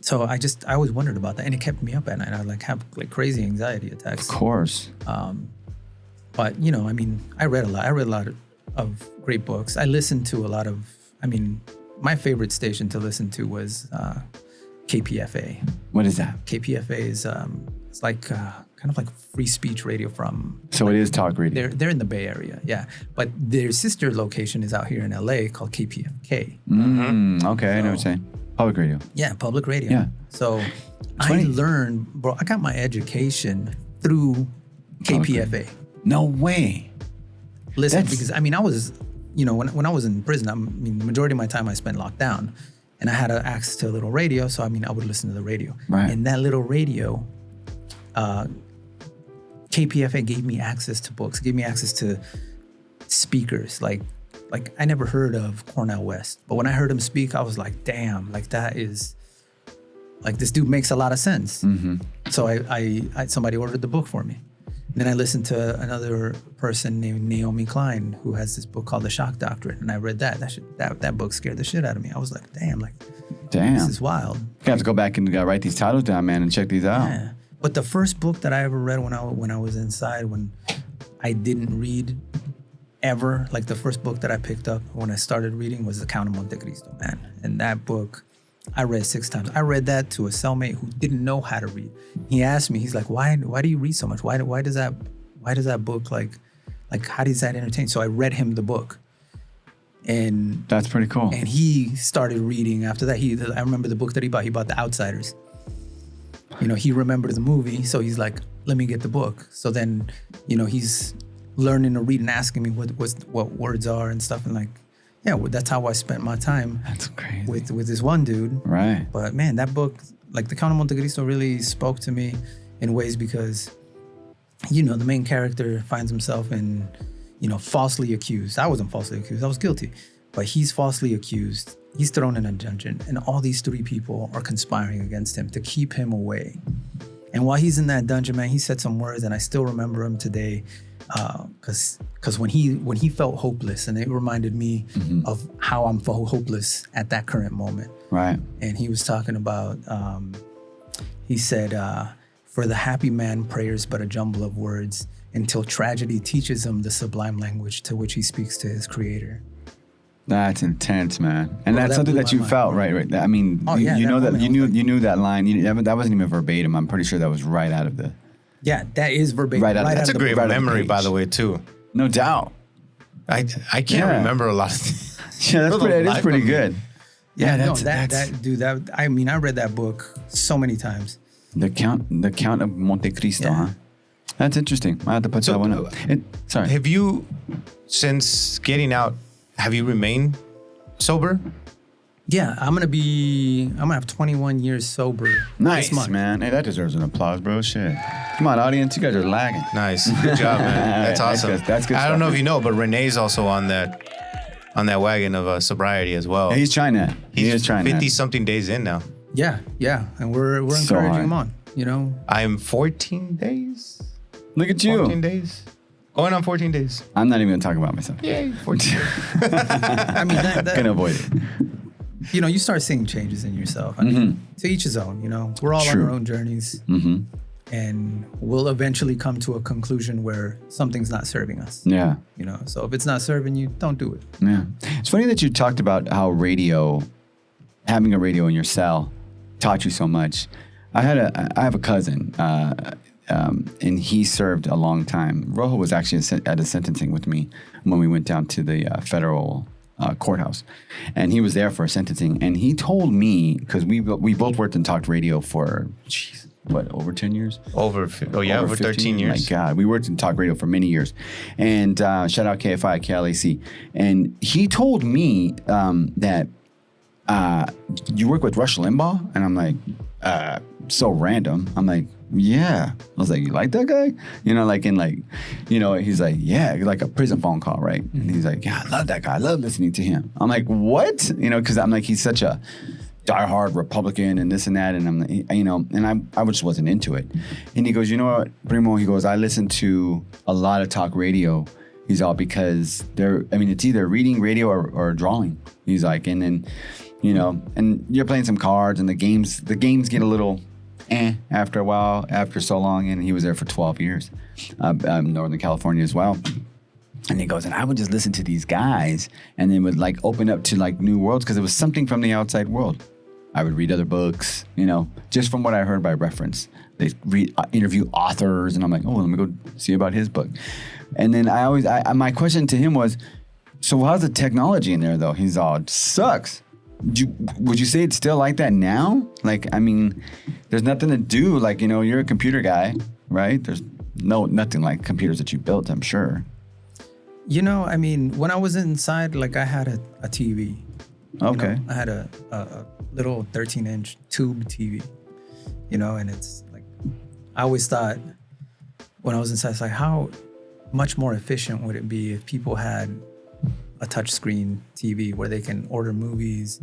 So I always wondered about that, and it kept me up at night. I like have like crazy anxiety attacks. Of course. But I mean, I read a lot of great books. I listened to a lot of. I mean, my favorite station to listen to was KPFA. What is that? KPFA is it's like kind of like free speech radio from. So it is talk radio. They're in the Bay Area, yeah. But their sister location is out here in LA called KPFK. Okay, I know what you're saying. Public radio. Yeah, public radio. Yeah. So I learned, bro. I got my education through KPFA. No way. Listen, because I mean, I was when I was in prison, the majority of my time I spent locked down, and I had access to a little radio. So I would listen to the radio. Right. And that little radio, KPFA gave me access to books, gave me access to speakers. Like I never heard of Cornel West, but when I heard him speak, I was like, damn, like that is, like this dude makes a lot of sense. Mm-hmm. So I somebody ordered the book for me. Then I listened to another person named Naomi Klein, who has this book called The Shock Doctrine, and I read that. That book scared the shit out of me. I was like, damn, this is wild. You have to go back and write these titles down, man, and check these out. Yeah. But the first book that I ever read when I was inside, when I didn't read ever, like the first book that I picked up when I started reading was The Count of Monte Cristo, man. And that book I read 6 times. I read that to a cellmate who didn't know how to read. He asked me, he's like, why do you read so much? Why does that book like how does that entertain? So I read him the book. And that's pretty cool. And he started reading after that. I remember the book that he bought. He bought The Outsiders. He remembered the movie, so he's like, let me get the book. So then, he's learning to read and asking me what words are and stuff, and like, yeah, that's how I spent my time. That's crazy. With this one dude. Right. But man, that book, like The Count of Monte Cristo, really spoke to me in ways because, the main character finds himself in, falsely accused. I wasn't falsely accused. I was guilty. But he's falsely accused. He's thrown in a dungeon. And all these 3 people are conspiring against him to keep him away. And while he's in that dungeon, man, he said some words, and I still remember him today. Because when he felt hopeless, and it reminded me of how I'm hopeless at that current moment. Right. And he was talking about, he said, for the happy man, prayer's but a jumble of words until tragedy teaches him the sublime language to which he speaks to his creator. That's intense, man. And Bro, that's that something blew that my you mind. felt, right? I mean, Oh, yeah, you know that moment, you knew that line. That wasn't even verbatim. I'm pretty sure that was right out of the. Yeah, that is verbatim. Right out- out That's a of the great book. memory, page. by the way, too. No doubt. I can't Yeah. remember a lot of things. Yeah, For the it is life pretty of me. good. Yeah, No, that's I read that book so many times. the Count of Monte Cristo, Yeah. huh? That's interesting. I have to put So, that one up. Sorry. Have you, since getting out, have you remained sober? Yeah, I'm gonna have 21 years sober. Nice, this month. man. Hey, that deserves an applause, bro. Shit. Come on, audience. You guys are lagging. Nice. Good job, man. That's That's awesome. good. That's good I don't stuff, know if man. you know, but Renee's also on that wagon of sobriety as well. Yeah, he's trying that. He is trying 50 that. something days in now. Yeah, and we're So encouraging hard. him on. I'm 14 days. Look at you. 14 days. Going on 14 days. I'm not even going to talk about myself. Yay, 14 days. I mean, Can avoid it. you start seeing changes in yourself. I mean, to each his own. We're all True. on our own journeys, Mm-hmm. and we'll eventually come to a conclusion where something's not serving us. Yeah. So if it's not serving you, don't do it. Yeah. It's funny that you talked about how having a radio in your cell taught you so much. I have a cousin, and he served a long time. Rojo was actually at a sentencing with me when we went down to the federal courthouse, and he was there for a sentencing. And he told me, because we both worked in talk radio for, over 10 years? Over 13 15? years. My God, we worked in talk radio for many years. And shout out KFI, KLAC. And he told me that you work with Rush Limbaugh? And I'm like, so random. I'm like, yeah. I was like, you like that guy? He's like, yeah, like a prison phone call, right? And he's like, yeah, I love that guy. I love listening to him. I'm like, what? Because I'm like, he's such a diehard Republican and this and that. And I'm like, and I just wasn't into it. And he goes, you know what, Primo? He goes, I listen to a lot of talk radio. He's all because it's either reading radio or drawing. He's like, and then, and you're playing some cards and the games get a little after a while, after so long. And he was there for 12 years, Northern California as well. And he goes, and I would just listen to these guys and then would like open up to like new worlds because it was something from the outside world. I would read other books, just from what I heard by reference. They interview authors and I'm like, oh, let me go see about his book. And then my question to him was, so how's the technology in there though? He's all, it sucks. Would you say it's still like that now? Like, I mean, there's nothing to do. Like, you're a computer guy, right? There's nothing like computers that you built, I'm sure. You know, I mean, when I was inside, like I had a TV. Okay. You know, I had a little 13-inch tube TV, you know, and it's like, I always thought when I was inside, it's like, how much more efficient would it be if people had a touchscreen TV where they can order movies,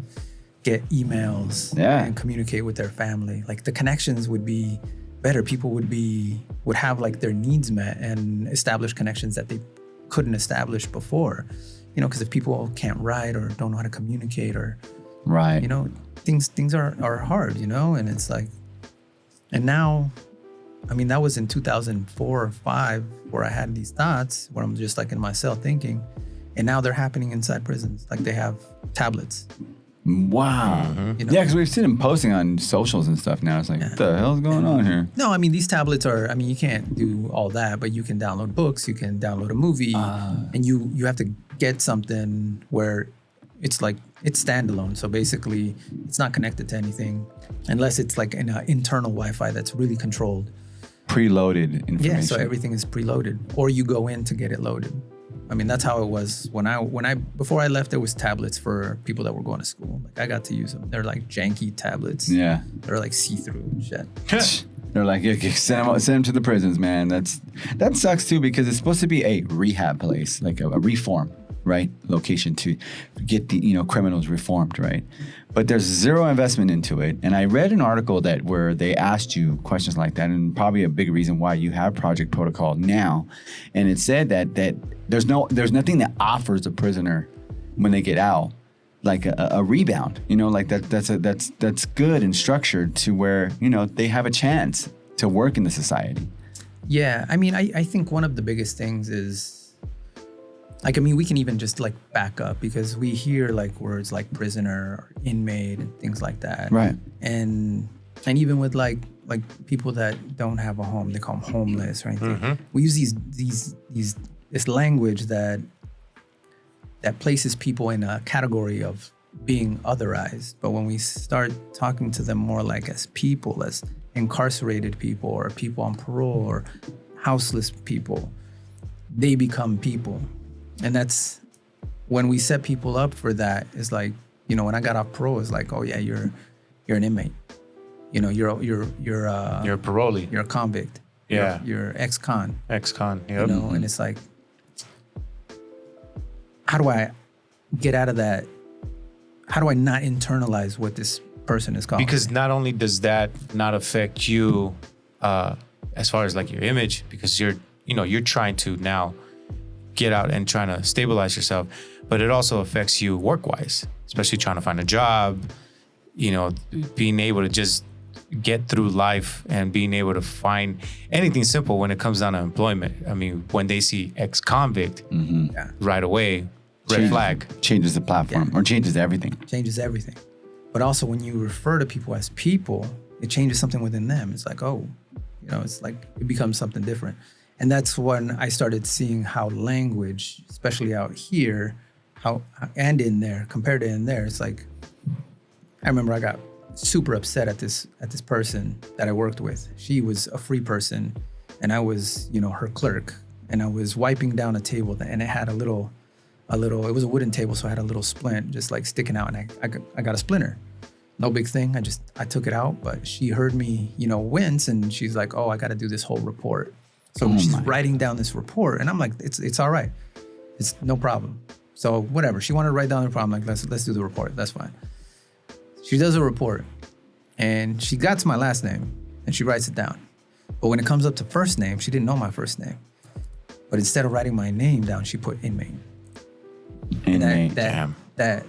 get emails, and communicate with their family? Like the connections would be better. People would have like their needs met and establish connections that they couldn't establish before. You know, because if people can't write or don't know how to communicate or, right, you know, things are hard, you know, and it's like, and now, I mean, that was in 2004 or 5 where I had these thoughts where I'm just like in my cell thinking, and now they're happening inside prisons. Like they have tablets. Wow. You know? Yeah, because we've seen them posting on socials and stuff now. It's like, what the hell's going on here? No, I mean, these tablets are, I mean, you can't do all that, but you can download books, you can download a movie, and you have to get something where it's like, it's standalone. So basically, it's not connected to anything unless it's like an internal Wi-Fi that's really controlled. Preloaded information. Yeah, so everything is preloaded, or you go in to get it loaded. I mean, that's how it was when I before I left. There was tablets for people that were going to school. Like I got to use them. They're like janky tablets. Yeah, they're like see-through and shit. They're like, yeah, send them to the prisons, man. That sucks too, because it's supposed to be a rehab place, like a reform, right, location to get the criminals reformed, right? But there's zero investment into it. And I read an article where they asked you questions like that, and probably a big reason why you have Project Protocol now. And it said that there's nothing that offers a prisoner when they get out like a rebound, like that's good and structured to where they have a chance to work in the society. Yeah, I mean, I think one of the biggest things is, like, I mean, we can even just like back up because we hear like words like prisoner or inmate and things like that. Right. And even with like people that don't have a home, they call them homeless or anything. Mm-hmm. We use this language that places people in a category of being otherized. But when we start talking to them more like as people, as incarcerated people or people on parole or houseless people, they become people. And that's when we set people up for that. It's like, when I got off parole, it's like, oh yeah, you're an inmate. You're a parolee. You're a convict. Yeah. You're ex-con. Ex-con. Yep. And it's like, how do I get out of that? How do I not internalize what this person is calling? Because not only does that not affect you as far as like your image, because you're trying to now get out and trying to stabilize yourself, but it also affects you work-wise, especially trying to find a job, being able to just get through life and being able to find anything simple when it comes down to employment. I mean, when they see ex-convict right away, red flag. Changes the platform or changes everything. Changes everything. But also when you refer to people as people, it changes something within them. It's like, oh, it's like it becomes something different. And that's when I started seeing how language, especially out here, and in there, compared to in there, it's like, I remember I got super upset at this person that I worked with. She was a free person, and I was, her clerk, and I was wiping down a table, and it had a little, it was a wooden table, so I had a little splint just like sticking out, and I got a splinter. No big thing. I took it out, but she heard me, wince, and she's like, oh, I got to do this whole report. So she's writing down this report, and I'm like, it's all right. It's no problem. So whatever. She wanted to write down the report. I'm like, let's do the report. That's fine. She does a report, and she got to my last name, and she writes it down. But when it comes up to first name, she didn't know my first name. But instead of writing my name down, she put inmate. Inmate. That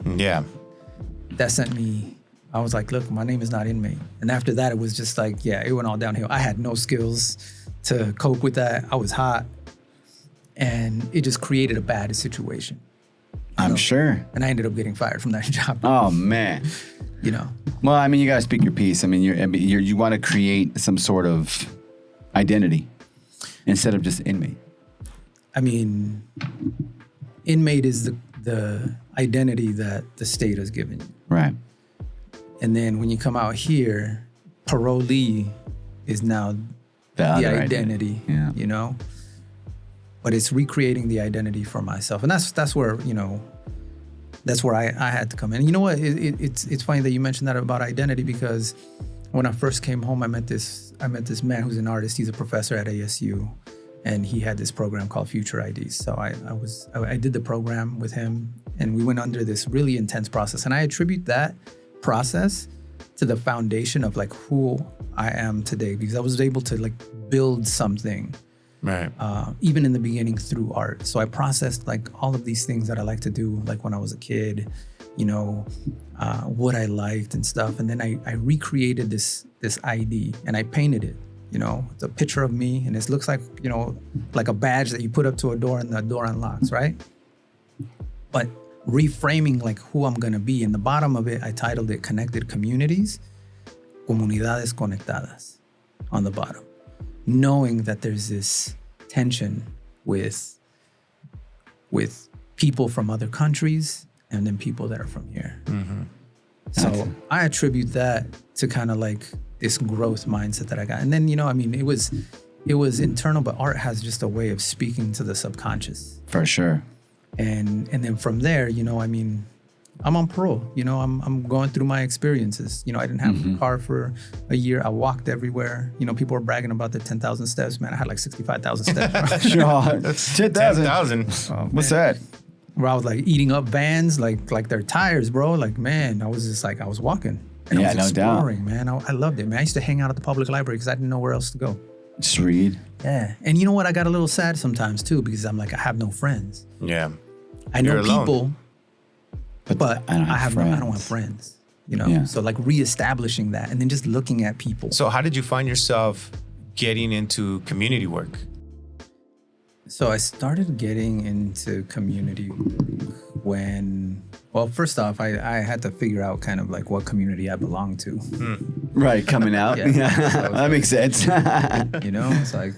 sent me. I was like, look, my name is not inmate. And after that, it was just like, it went all downhill. I had no skills to cope with that. I was hot, and it just created a bad situation. I'm sure. And I ended up getting fired from that job. Oh man. Well, I mean, you gotta speak your piece. I mean, you want to create some sort of identity instead of just inmate. I mean, inmate is the identity that the state has given you. Right. And then when you come out here, parolee is now the identity, but it's recreating the identity for myself. And that's where, you know, that's where I had to come in. You know what? It's funny that you mentioned that about identity, because when I first came home, I met this man who's an artist. He's a professor at ASU, and he had this program called Future IDs. So I did the program with him, and we went under this really intense process. And I attribute that process to the foundation of like who I am today, because I was able to like build something, Right. even in the beginning through art. So I processed like all of these things that I like to do, like when I was a kid, you know, what I liked and stuff. And then I recreated this ID and I painted it. You know, it's a picture of me, and it looks like, you know, like a badge that you put up to a door and the door unlocks, right? But reframing like who I'm gonna be. In the bottom of it, I titled it Connected Communities, Comunidades Conectadas, on the bottom. Knowing that there's this tension with people from other countries and then people that are from here. Mm-hmm. So I attribute that to kind of like this growth mindset that I got. And then, you know, I mean, it was internal, but art has just a way of speaking to the subconscious. For sure. And then from there, you know, I mean, I'm on parole. You know, I'm going through my experiences. You know, I didn't have a car for a year. I walked everywhere. You know, people were bragging about the 10,000 steps. Man, I had like 65,000 steps. Sure. That's 10,000. 10,000. What's that? Where I was like eating up vans, like their tires, bro. Like, man, I was just like, I was walking. And Yeah, I was no doubt. exploring, man. I loved it, man. I used to hang out at the public library because I didn't know where else to go. Just read. Yeah. And you know what? I got a little sad sometimes too, because I'm like, I have no friends. Yeah. I know You're alone. people, but I don't have friends. I don't have friends. You know, Yeah. so like reestablishing that, and then just looking at people. So how did you find yourself getting into community work? So I started getting into community when, well, first off, I had to figure out kind of like what community I belonged to. Right, coming out. Yeah. Yeah, So- that makes sense. You know, it's like,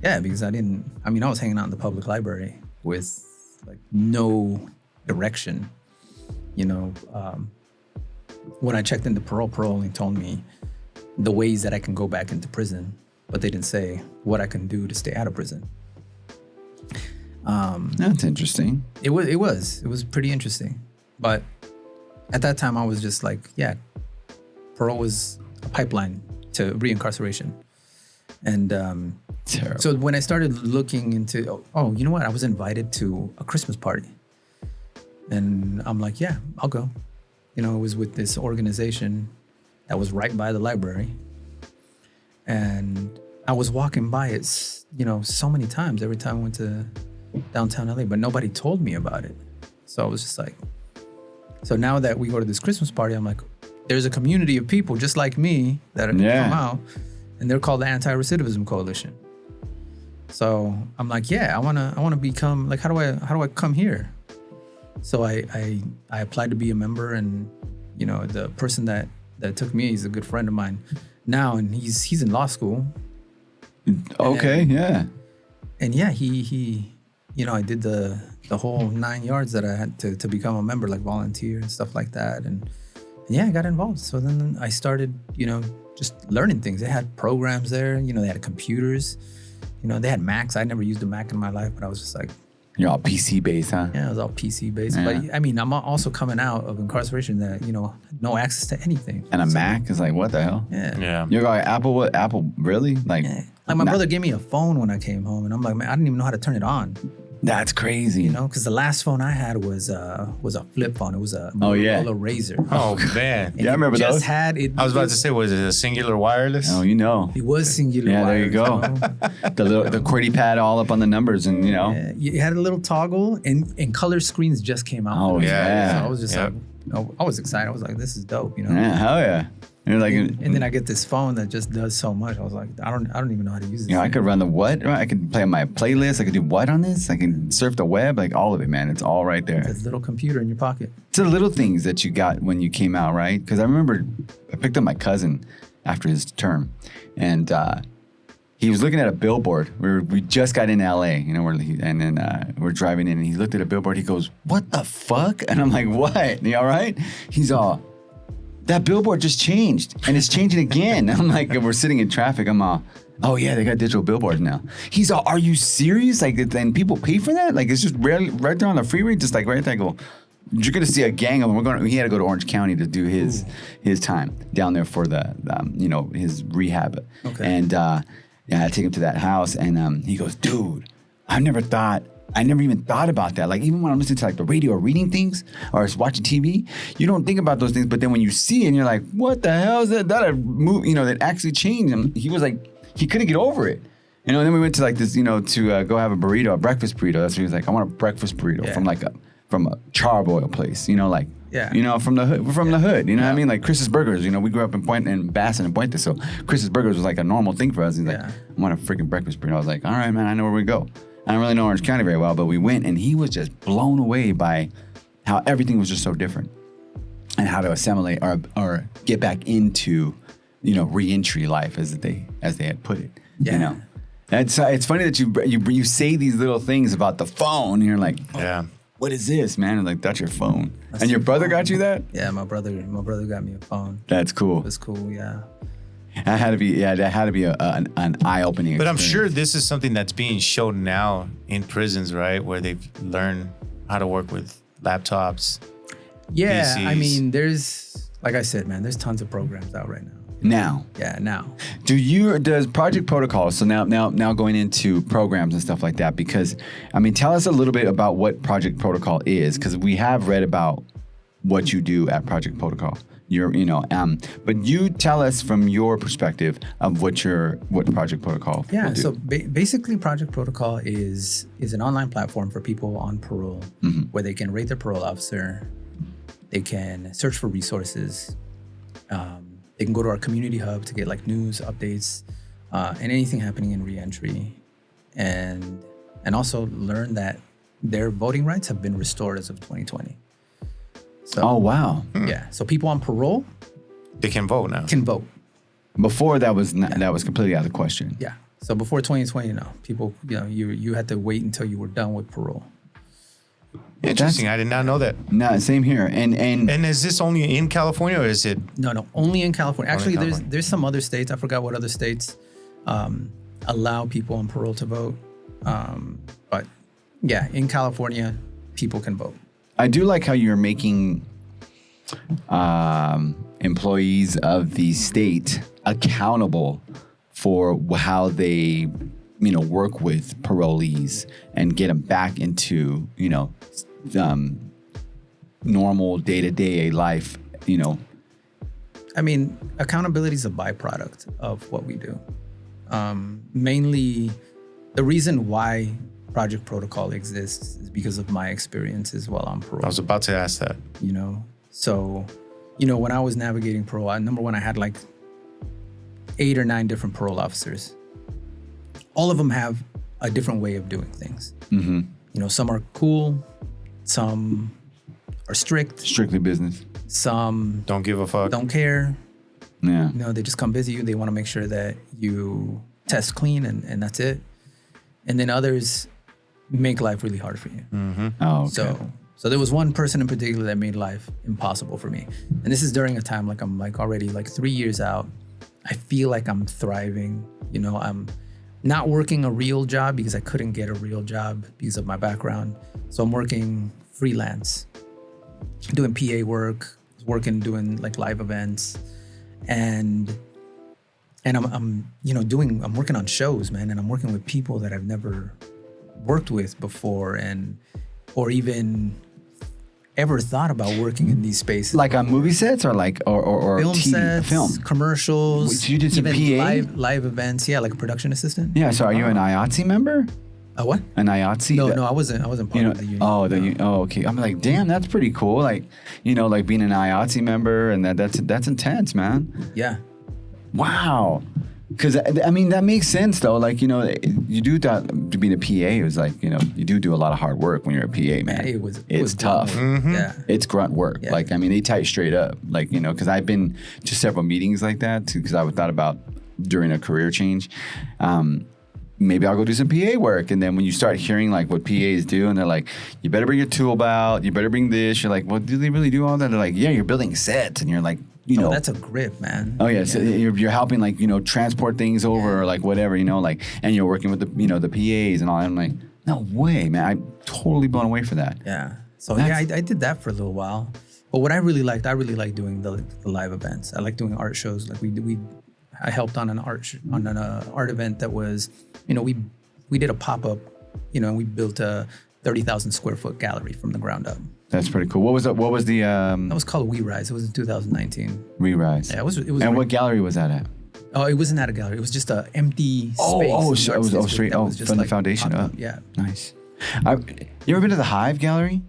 yeah, because I was hanging out in the public library with like no direction. You know, when I checked into parole only told me the ways that I can go back into prison, but they didn't say what I can do to stay out of prison. That's interesting. It was pretty interesting, but at that time I was just like, yeah, parole was a pipeline to reincarceration. And Terrible. so when I started looking into, oh, you know what? I was invited to a Christmas party. And I'm like, yeah, I'll go. You know, it was with this organization that was right by the library. And I was walking by it, you know, so many times every time I went to downtown LA, but nobody told me about it. So I was just like, so now that we go to this Christmas party, I'm like, there's a community of people just like me that come out, and they're called the Anti-Recidivism Coalition. So I'm like, yeah, I wanna become like, how do I come here? So I applied to be a member, and you know, the person that took me, he's a good friend of mine now, and he's in law school. Okay, yeah. And yeah, he you know, I did the whole 9 yards that I had to become a member, like volunteer and stuff like that. And yeah, I got involved. So then I started, you know, just learning things. They had programs there, you know, they had computers, you know, they had Macs. I never used a Mac in my life, but I was just like, You're all PC based, huh? yeah, it was all PC based. Yeah. But I mean, I'm also coming out of incarceration that, you know, no access to anything. And a Mac is like, what the hell? Yeah. Yeah. You're like, Apple, what? Apple, really? Like, Yeah. Like my brother gave me a phone when I came home, and I'm like, man, I didn't even know how to turn it on. That's crazy. You know, because the last phone I had was a flip phone. It was a Oh, yeah. Motorola Razor. Oh, man. And Yeah, I remember it just those. had it. I was about to say, was it a singular wireless? Oh, you know. It was singular. Yeah, there you go. wires, you know? The QWERTY pad all up on the numbers, and you know. Yeah, you had a little toggle, and color screens just came out. Oh, yeah. So I was just Yeah. like, you know, I was excited. I was like, this is dope, you know. Yeah, hell yeah. You're like, And then I get this phone that just does so much. I was like, I don't even know how to use this. you know, I thing. could run the what? I could play on my playlist. I could do what on this? I can surf the web, like all of it, man. It's all right there. This little computer in your pocket. It's the little things that you got when you came out, right? Because I remember I picked up my cousin after his term, and he was looking at a billboard. We just got in LA, you know, and then we're driving in, and he looked at a billboard. He goes, "What the fuck?" And I'm like, "What? You all right?" He's all, that billboard just changed and it's changing again. I'm like, we're sitting in traffic. I'm all, oh yeah, they got digital billboards now. He's all, are you serious? Like, then people pay for that? Like, it's just right there on the freeway, just like right there. I go, you're gonna see a gang of them. He had to go to Orange County to do his time down there for the his rehab. Okay. And I take him to that house, and he goes, dude, I never even thought about that. Like, even when I'm listening to like the radio or reading things or watching TV, you don't think about those things. But then when you see it, and you're like, what the hell is that? That move, that actually changed him. He was like, he couldn't get over it. And then we went to like this, to go have a burrito, a breakfast burrito. That's what he was like. I want a breakfast burrito from a charboil place, from the hood, you know what I mean? Like Chris's Burgers, we grew up in Bassin and Puente, so Chris's Burgers was like a normal thing for us. He's like, I want a freaking breakfast burrito. I was like, all right, man, I know where we go. I don't really know Orange County very well, but we went, and he was just blown away by how everything was just so different and how to assimilate or get back into, reentry life as they had put it, It's funny that you say these little things about the phone, and you're like, yeah. What is this, man? And like, that's your phone. And your brother got you that? Yeah, my brother got me a phone. That's cool. It was cool, yeah. That had to be an eye-opening experience. But I'm sure this is something that's being shown now in prisons, right? Where they've learned how to work with laptops. Yeah, PCs. I mean, like I said, man, there's tons of programs out right now. Now. Yeah, now. Does Project Protocol, so now going into programs and stuff like that, because, I mean, tell us a little bit about what Project Protocol is, because we have read about what you do at Project Protocol. But you tell us from your perspective of what Project Protocol will do. So basically Project Protocol is an online platform for people on parole where they can rate their parole officer, they can search for resources, they can go to our community hub to get like news, updates, and anything happening in reentry, and also learn that their voting rights have been restored as of 2020. So, oh wow! Yeah, so people on parole, they can vote now. Can vote. Before that was that was completely out of the question. Yeah. So before 2020, no, people, you had to wait until you were done with parole. Interesting. I did not know that. No, same here. And is this only in California, or is it? No, only in California. Actually, there's some other states. I forgot what other states allow people on parole to vote. But yeah, in California, people can vote. I do like how you're making employees of the state accountable for how they, work with parolees and get them back into, normal day-to-day life, I mean, accountability is a byproduct of what we do. Mainly, the reason why Project Protocol exists is because of my experiences while on parole. I was about to ask that. So, when I was navigating parole, number one, I had like 8 or 9 different parole officers. All of them have a different way of doing things. Mm-hmm. Some are cool, some are strict. Strictly business. Some don't give a fuck. Don't care. Yeah. They just come visit you. They want to make sure that you test clean and that's it. And then others make life really hard for you. Mm-hmm. Oh, okay. So there was one person in particular that made life impossible for me. And this is during a time like I'm like already like 3 years out. I feel like I'm thriving. I'm not working a real job because I couldn't get a real job because of my background. So I'm working freelance, doing PA work, doing like live events, and I'm working on shows, man, and I'm working with people that I've never worked with before or even ever thought about working in these spaces. Like on movie sets or film TV, sets, film commercials. Wait, so you did some even PA? live events. Yeah, like a production assistant. Yeah. So are you an IATSE member? A what? An IATSE? No, I wasn't part of the union. Okay. I'm like, damn, that's pretty cool. Like, like being an IATSE member, and that's intense, man. Yeah. Wow. Because, I mean, that makes sense, though. Like, you do that to be a PA. It was like, you do a lot of hard work when you're a PA, man. It's tough. Mm-hmm. Yeah. It's grunt work. Yeah. Like, I mean, they tell you straight up. Like, because I've been to several meetings like that, because I thought about during a career change. Maybe I'll go do some PA work. And then when you start hearing like what PAs do, and they're like, you better bring your tool belt, you better bring this. You're like, well, do they really do all that? They're like, yeah, you're building sets. And you're like, you know. That's a grip, man. Oh yeah, so you're helping like, you know, transport things over or like whatever, you know, like, and you're working with the, you know, the PAs and all. I'm like, no way, man. I'm totally blown away for that. Yeah. So I did that for a little while. But what I really liked doing the live events. I like doing art shows. Like I helped on an art event that was, you know, we did a pop-up, you know, and we built a 30,000 square foot gallery from the ground up. That's pretty cool. What was the That was called We Rise. It was in 2019. We Rise. Yeah, it was. And what gallery was that at? Oh, it wasn't at a gallery. It was just an empty space. So it was straight. Oh, from the foundation up. Yeah. Nice. You ever been to the Hive Gallery?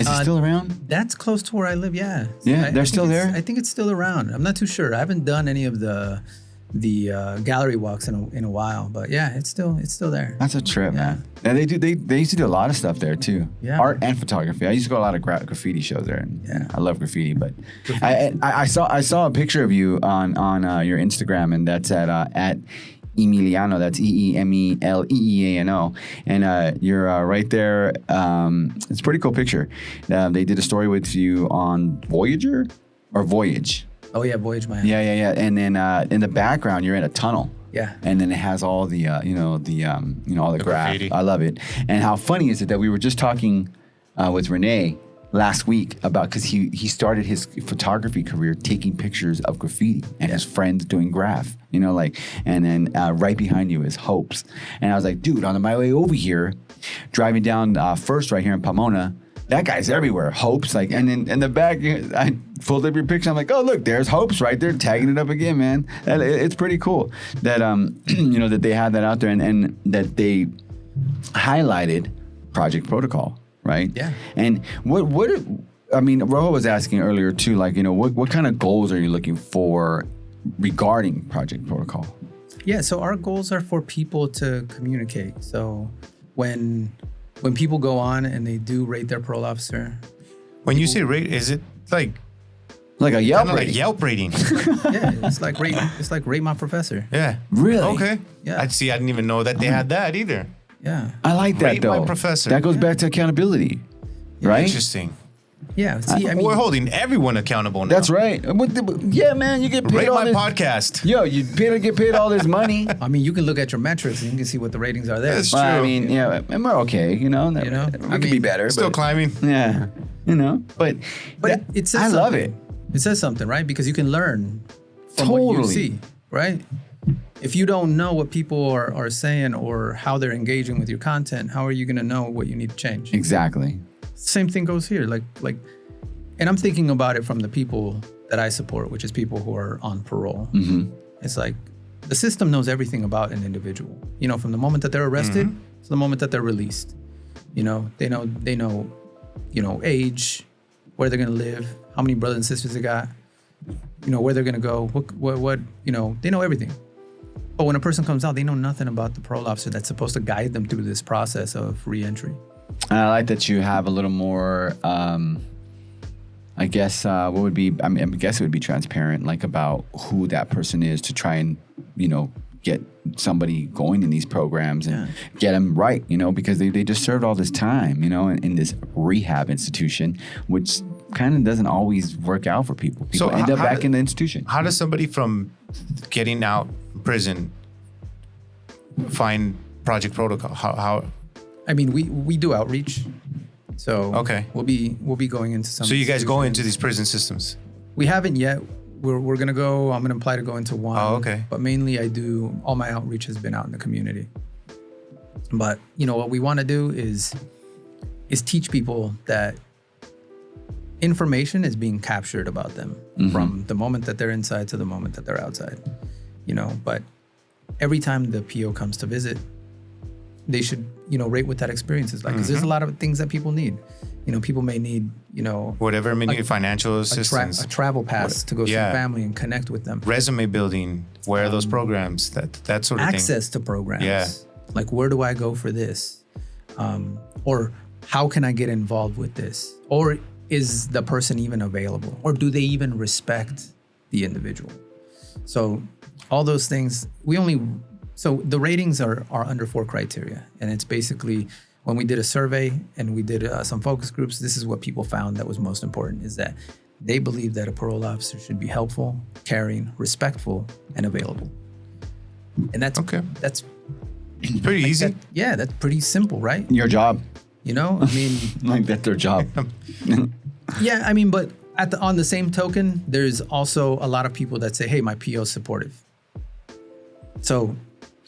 Is it still around? That's close to where I live. Yeah. Yeah, they're still there. I think it's still around. I'm not too sure. I haven't done any of the gallery walks in a while, but yeah, it's still there. That's a trip, man. And they used to do a lot of stuff there too. Yeah. Art and photography. I used to go to a lot of graffiti shows there. And I love graffiti, but I saw a picture of you on your Instagram, and that's at Emiliano. That's EEMELEEANO, and you're right there. It's a pretty cool picture. They did a story with you on Voyager or Voyage. Oh yeah, Voyage Miami. Yeah. And then in the background, you're in a tunnel. Yeah. And then it has all the all the graph. graffiti. I love it. And how funny is it that we were just talking with Renee last week about, because he started his photography career taking pictures of graffiti and his friends doing graph, you know, like, and then right behind you is Hopes. And I was like, dude, on my way over here, driving down First right here in Pomona, that guy's everywhere. Hopes, like, and then in the back, I pulled up your picture. I'm like, oh, look, there's Hopes right there, tagging it up again, man. It's pretty cool that you know, that they had that out there, and that they highlighted Project Protocol, right? Yeah. And what I mean, Rojo was asking earlier too, like, you know, what kind of goals are you looking for regarding Project Protocol? Yeah. So our goals are for people to communicate. So when people go on and they do rate their parole officer. When you say rate, is it like a Yelp rating? like Yelp rating? Yeah, it's like rate my professor. Yeah. Really? Okay. Yeah. I didn't even know that they had that either. Yeah. I like that Rate though. my professor. That goes back to accountability, right? Interesting. Yeah. See, I mean, We're holding everyone accountable now. That's right. Yeah, man, you get paid Rate all my this. podcast. Yo, you get paid all this money. I mean, you can look at your metrics and you can see what the ratings are there. That's Well, I true. mean, yeah, and we're okay, you know. You know? we I could be mean, better. Still but, climbing. Yeah, you know, but it says I love something. it. It says something, right? Because you can learn from what you Totally. see, right? If you don't know what people are saying or how they're engaging with your content, how are you going to know what you need to change? Exactly. Same thing goes here. Like, and I'm thinking about it from the people that I support, which is people who are on parole. Mm-hmm. It's like the system knows everything about an individual. You know, from the moment that they're arrested to the moment that they're released. You know, they know, you know, age, where they're gonna live, how many brothers and sisters they got, you know, where they're gonna go, what, you know, they know everything. But when a person comes out, they know nothing about the parole officer that's supposed to guide them through this process of reentry. And I like that you have a little more. I guess what would be? I mean, I guess it would be transparent, like about who that person is, to try and, you know, get somebody going in these programs and get them right, you know, because they just served all this time, you know, in this rehab institution, which kind of doesn't always work out for people. People end up back in the institution. How does somebody from getting out prison find Project Protocol? How? I mean, we do outreach. So Okay. we'll be going into some. So you guys go into institutions. these prison systems? We haven't yet. We're gonna go. I'm gonna apply to go into one. Oh, okay. But mainly, all my outreach has been out in the community. But you know what we want to do is teach people that information is being captured about them from the moment that they're inside to the moment that they're outside. You know, but every time the PO comes to visit, they should, you know, rate what that experience is like. Because there's a lot of things that people need. You know, people may need, you know, Whatever, maybe financial assistance, a travel pass to go see family and connect with them. resume building, where are those programs, that sort of thing. Access to programs. Yeah. Like, where do I go for this? Or how can I get involved with this? Or is the person even available? Or do they even respect the individual? So all those things, so the ratings are under 4 criteria. And it's basically, when we did a survey and we did some focus groups, this is what people found that was most important, is that they believe that a parole officer should be helpful, caring, respectful, and available. And that's Okay. That's Pretty easy. that's pretty simple, right? Your job. You know, I mean, Like that's their job. yeah, I mean, but on the same token, there's also a lot of people that say, "Hey, my PO's supportive." So,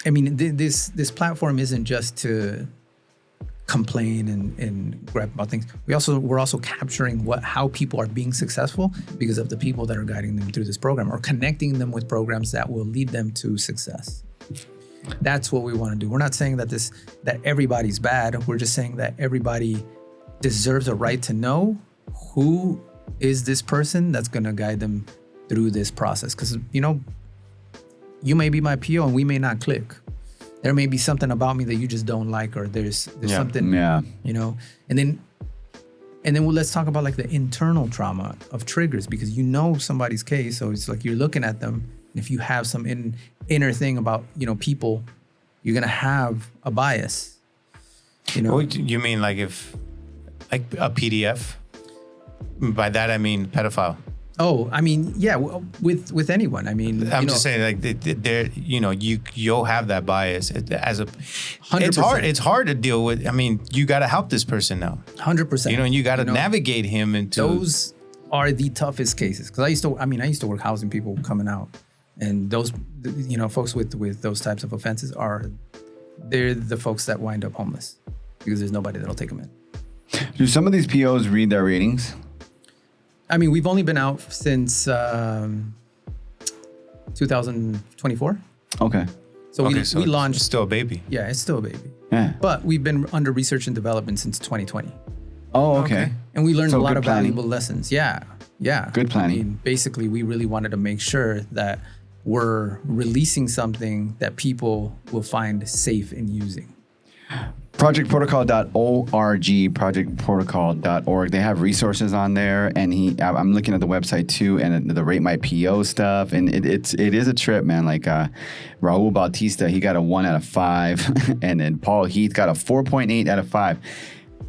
I mean, this platform isn't just to complain and grab about things. We're also capturing how people are being successful because of the people that are guiding them through this program or connecting them with programs that will lead them to success. That's what we want to do. We're not saying that everybody's bad. We're just saying that everybody deserves a right to know who is this person that's going to guide them through this process. Because, you know, you may be my PO and we may not click. There may be something about me that you just don't like, or there's something, you know, and then let's talk about like the internal trauma of triggers, because you know somebody's case. So it's like you're looking at them. And if you have some inner thing about, you know, people, you're going to have a bias, you know. What you mean, like like a PDF? By that, I mean pedophile. Oh, I mean, yeah, with anyone. I mean, I'm just saying, like, there, you know, you'll have that bias as a. 100%. It's hard to deal with. I mean, you got to help this person now. 100%. You know, and you got to navigate him into. Those are the toughest cases, because I used to work housing people coming out, and those, you know, folks with those types of offenses they're the folks that wind up homeless because there's nobody that'll take them in. Do some of these POs read their ratings? I mean, we've only been out since 2024. Okay. So we launched. It's still a baby. Yeah, it's still a baby. Yeah. But we've been under research and development since 2020. Oh, okay. And we learned So a lot good of planning. valuable lessons. Yeah. Good planning. I mean, basically, we really wanted to make sure that we're releasing something that people will find safe in using. Projectprotocol.org, projectprotocol.org. They have resources on there, and I'm looking at the website too, and the Rate My PO stuff, and it is a trip, man. Like Raul Bautista, he got a 1 out of 5, and then Paul Heath got a 4.8 out of 5.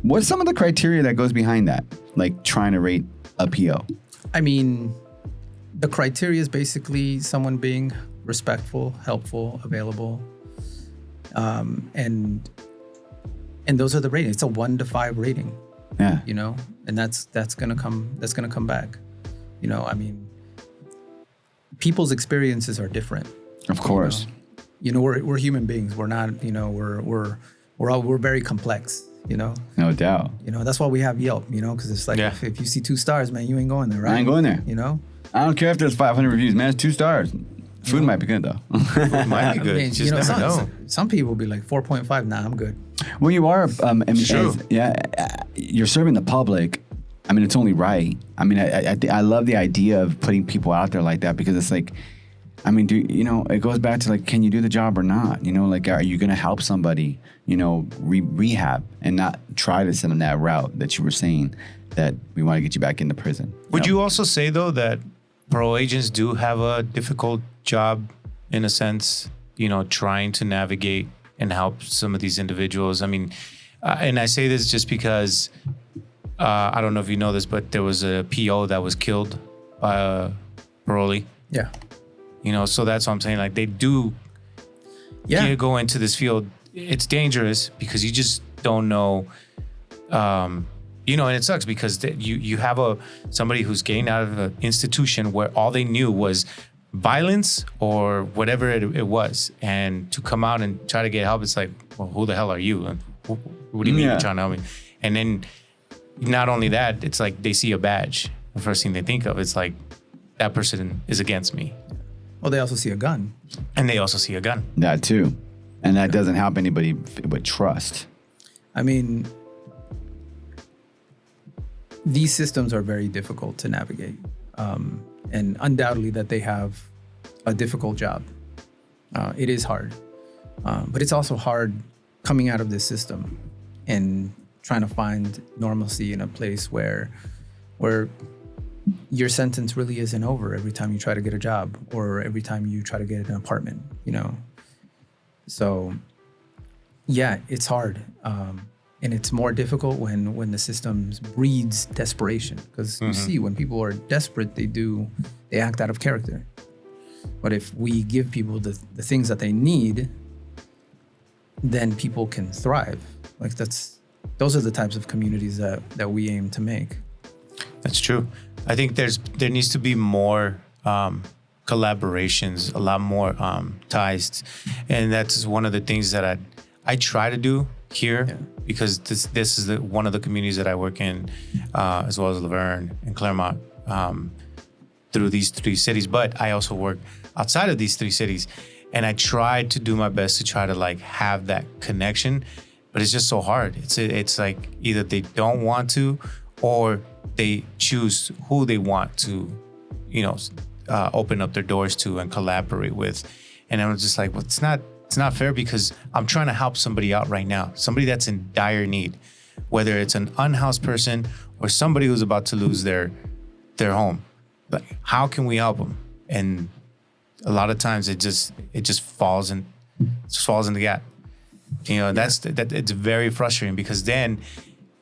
What's some of the criteria that goes behind that, like trying to rate a PO? I mean, the criteria is basically someone being respectful, helpful, available, and those are the ratings. It's a 1 to 5 rating. Yeah. You know, and that's gonna come back. You know, I mean, people's experiences are different. Of course. You know, we're human beings. We're not. You know, we're very complex. You know. No doubt. You know, that's why we have Yelp. You know, because it's like if you see 2 stars, man, you ain't going there, right? I ain't going there. You know. I don't care if there's 500 reviews, man. It's 2 stars. Food might be good though. Might be good. I mean, Just never know. Some people be like 4.5. Nah, I'm good. Well, you are. True. You're serving the public. I mean, it's only right. I mean, I love the idea of putting people out there like that, because it's like, I mean, it goes back to like, can you do the job or not? You know, like, are you going to help somebody, you know, rehab and not try to send them that route that you were saying that we want to get you back into prison? Would you also say though that parole agents do have a difficult job in a sense, you know, trying to navigate and help some of these individuals? I mean, and I say this just because I don't know if you know this, but there was a PO that was killed by a parolee. Yeah. You know, so that's what I'm saying. Like, they do go into this field. It's dangerous because you just don't know. You know, and it sucks because you have somebody who's getting out of an institution where all they knew was violence or whatever it was, and to come out and try to get help, it's like, well, who the hell are you? And what do you mean you're trying to help me? And then not only that, it's like they see a badge. The first thing they think of, it's like, that person is against me. Well, they also see a gun. And they also see a gun. That too. And that doesn't help anybody with trust. I mean, these systems are very difficult to navigate. And undoubtedly that they have a difficult job. It is hard. But it's also hard coming out of this system and trying to find normalcy in a place where your sentence really isn't over every time you try to get a job or every time you try to get an apartment, you know? So yeah, it's hard. And it's more difficult when the system breeds desperation, because you see when people are desperate, they act out of character. But if we give people the things that they need, then people can thrive. Like those are the types of communities that we aim to make. That's true. I think there needs to be more collaborations, a lot more ties, and that's one of the things that I try to do here, because this is one of the communities that I work in, as well as Laverne and Claremont, through these 3 cities. But I also work outside of these 3 cities, and I try to do my best to try to like have that connection, but it's just so hard. It's like either they don't want to, or they choose who they want to, open up their doors to and collaborate with. And I'm just like, well, it's not fair, because I'm trying to help somebody out right now, somebody that's in dire need, whether it's an unhoused person or somebody who's about to lose their home. But how can we help them? And a lot of times it just falls in the gap. It's very frustrating, because then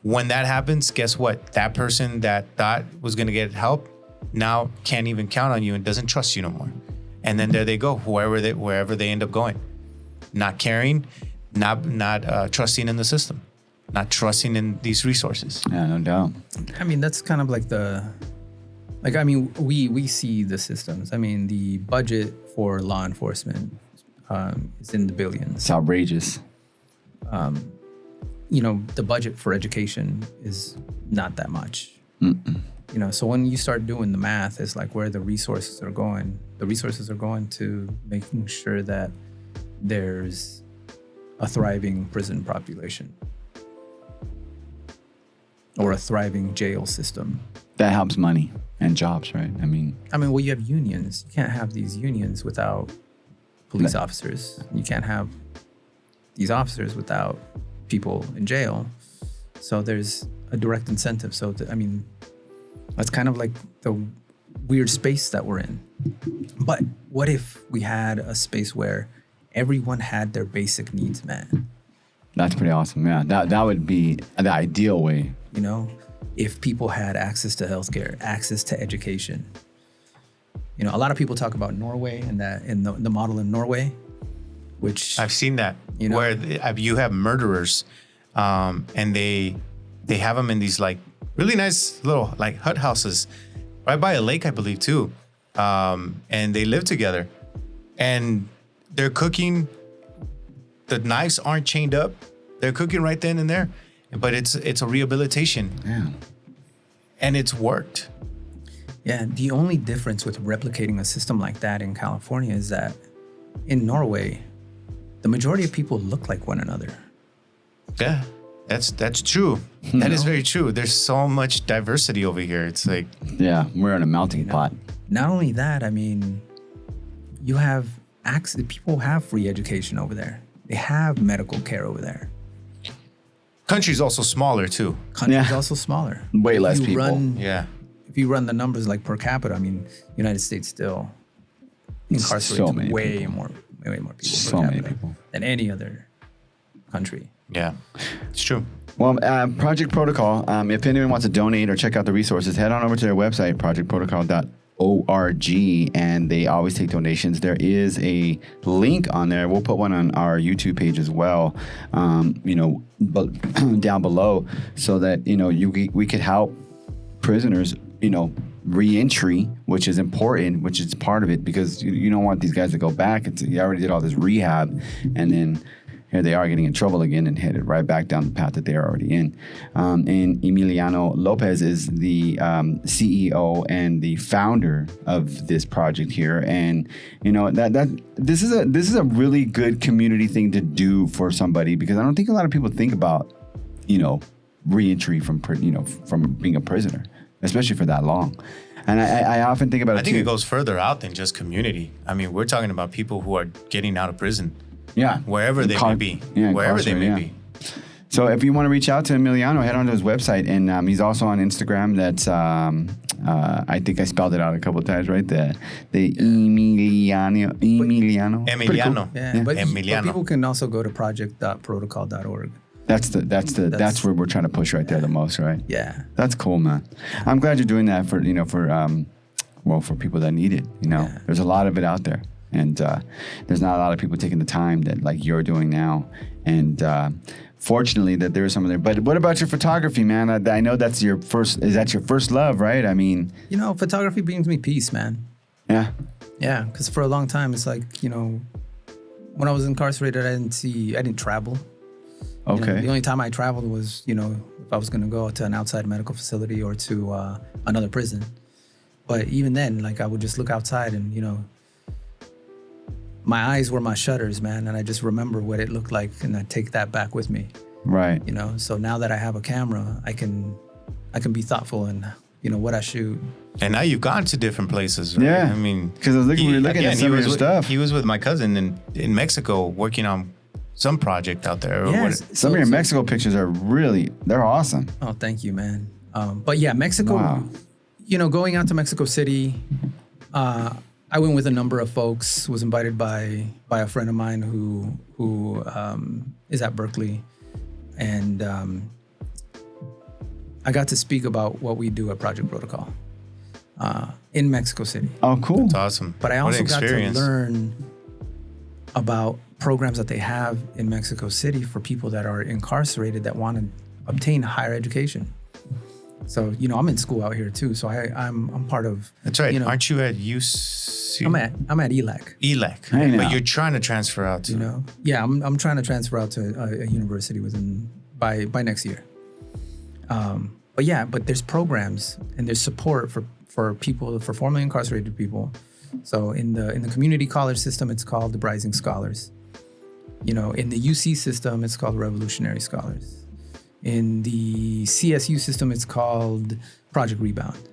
when that happens, guess what? That person that thought was going to get help now can't even count on you and doesn't trust you no more. And then there they go, wherever they end up going, not caring, not trusting in the system, not trusting in these resources. Yeah, no doubt. I mean, that's kind of like we see the systems. I mean, the budget for law enforcement is in the billions. It's outrageous. The budget for education is not that much. So when you start doing the math, it's like where the resources are going. The resources are going to making sure that there's a thriving prison population or a thriving jail system. That helps money and jobs, right? I mean, well, you have unions. You can't have these unions without police officers. You can't have these officers without people in jail. So there's a direct incentive. So, that's kind of like the weird space that we're in. But what if we had a space where everyone had their basic needs met? That's pretty awesome. Yeah, that would be the ideal way. If people had access to healthcare, access to education. A lot of people talk about Norway and the model in Norway, which I've seen that, where you have murderers, and they have them in these like really nice little like hut houses right by a lake, I believe too, and they live together, and they're cooking. The knives aren't chained up; they're cooking right then and there. But it's a rehabilitation, and it's worked. Yeah, the only difference with replicating a system like that in California is that in Norway, the majority of people look like one another. Yeah, that's true. That is very true. There's so much diversity over here. It's like, yeah, we're in a melting pot. Not only that, you have access. People have free education over there. They have medical care over there. Country's also smaller too. Country's also smaller. Way less people. If you run the numbers like per capita, United States still incarcerates way more people per capita than any other country. Yeah, it's true. Well, Project Protocol, if anyone wants to donate or check out the resources, head on over to their website, projectprotocol.org, and they always take donations. There is a link on there. We'll put one on our YouTube page as well, down below, so that, we could help prisoners, re-entry, which is important, which is part of it, because you don't want these guys to go back. You already did all this rehab, and then here they are getting in trouble again and headed right back down the path that they're already in. And Emiliano Lopez is the CEO and the founder of this project here. And this is a really good community thing to do for somebody, because I don't think a lot of people think about re-entry from being a prisoner, especially for that long. And I often think about it. I think it goes further out than just community. We're talking about people who are getting out of prison. Yeah. Wherever they may be. Wherever they may be. So if you want to reach out to Emiliano, head on to his website. And he's also on Instagram. That's, I think I spelled it out a couple of times, right? The Emiliano. Emiliano. Cool. Yeah. But people can also go to project.protocol.org. That's where we're trying to push right there the most, right? Yeah. That's cool, man. I'm glad you're doing that for for people that need it. Yeah. There's a lot of it out there, and there's not a lot of people taking the time that like you're doing now. And fortunately, that there's some of there. But what about your photography, man? I know that's your first. Is that your first love, right? I mean, photography brings me peace, man. yeah. Yeah, because for a long time, it's like, when I was incarcerated, I didn't travel. Okay. The only time I traveled was, if I was going to go to an outside medical facility or to another prison. But even then, like, I would just look outside and, my eyes were my shutters, man. And I just remember what it looked like, and I take that back with me. Right. So now that I have a camera, I can be thoughtful in, what I shoot. And now you've gone to different places, right? Yeah. I mean, because we were looking at some of your stuff. He was with my cousin in Mexico working on some project out there. Yes. Some of your Mexico pictures they're awesome. Oh, thank you, man. But yeah, Mexico, Wow. Going out to Mexico City, I went with a number of folks, was invited by a friend of mine who is at Berkeley. And I got to speak about what we do at Project Protocol in Mexico City. Oh, cool. That's awesome. But I What also an got to experience. learn about programs that they have in Mexico City for people that are incarcerated that want to obtain higher education. So, I'm in school out here too. So I'm part of. That's right. Aren't you at UC? I'm at ELAC. ELAC. Hey, now. But you're trying to transfer out to. Yeah, I'm trying to transfer out to a university by next year. But there's programs and there's support for people, for formerly incarcerated people. So in the community college system, it's called the Rising Scholars. In the UC system, it's called Revolutionary Scholars. In the CSU system, it's called Project Rebound.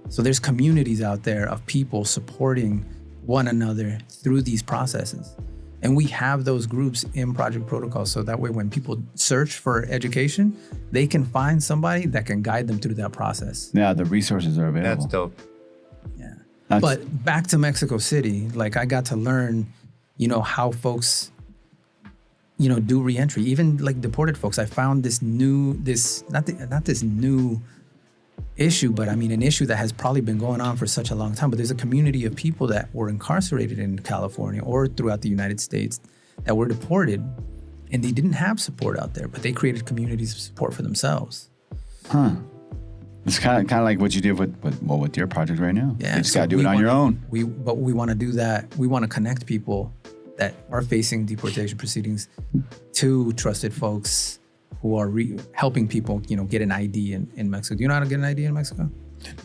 So there's communities out there of people supporting one another through these processes. And we have those groups in Project Protocol. So that way, when people search for education, they can find somebody that can guide them through that process. Yeah, the resources are available. That's dope. Yeah. That's- But back to Mexico City, like I got to learn, how folks, do reentry. Even like deported folks. I found not this new issue, but I mean an issue that has probably been going on for such a long time. But there's a community of people that were incarcerated in California or throughout the United States that were deported, and they didn't have support out there, but they created communities of support for themselves. Huh. It's kind of like what you did with your project right now. Yeah, You just so got to do we it on your own. But we want to do that. We want to connect people that are facing deportation proceedings to trusted folks who are helping people, get an ID in Mexico. Do you know how to get an ID in Mexico?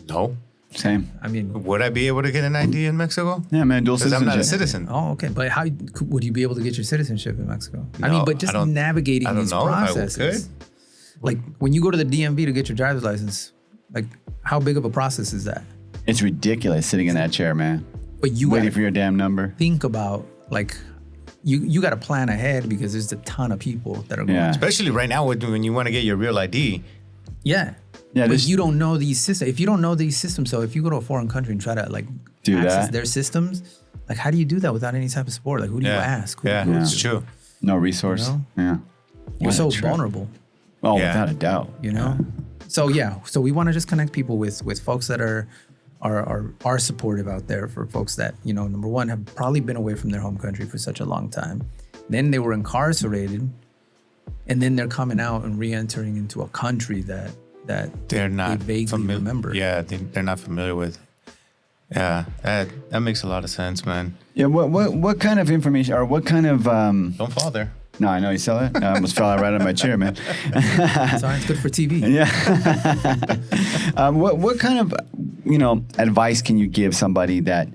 No. Same. I mean, Would I be able to get an ID in Mexico? Yeah, man, dual Because I'm not a citizenship. citizen. oh, okay. But how would you be able to get your citizenship in Mexico? I No, mean, but just I don't navigating these know if I processes. could. Like when you go to the DMV to get your driver's license, like how big of a process is that? It's ridiculous sitting in that chair, man. But you Waiting gotta for your damn number. think about like you got to plan ahead because there's a ton of people that are going. Yeah. Especially right now when you want to get your real ID. Yeah. Yeah, But this- you don't know these systems. If you don't know these systems, so if you go to a foreign country and try to like Do access that. their systems, like how do you do that without any type of support? Like who do you ask? Who do you go It's to? true. No resource. Yeah. You're What a so trip. vulnerable, Oh, Yeah. without a doubt. So so we want to just connect people with folks that are supportive out there, for folks that, number one, have probably been away from their home country for such a long time. Then they were incarcerated, and then they're coming out and re-entering into a country that They're not they vaguely remember. Yeah, they're not familiar with. Yeah, that makes a lot of sense, man. Yeah. What kind of information or what kind of? Don't fall there. No, I know you sell it. I almost fell right out of my chair, man. Sorry, it's good for TV. Yeah. What kind of advice can you give somebody that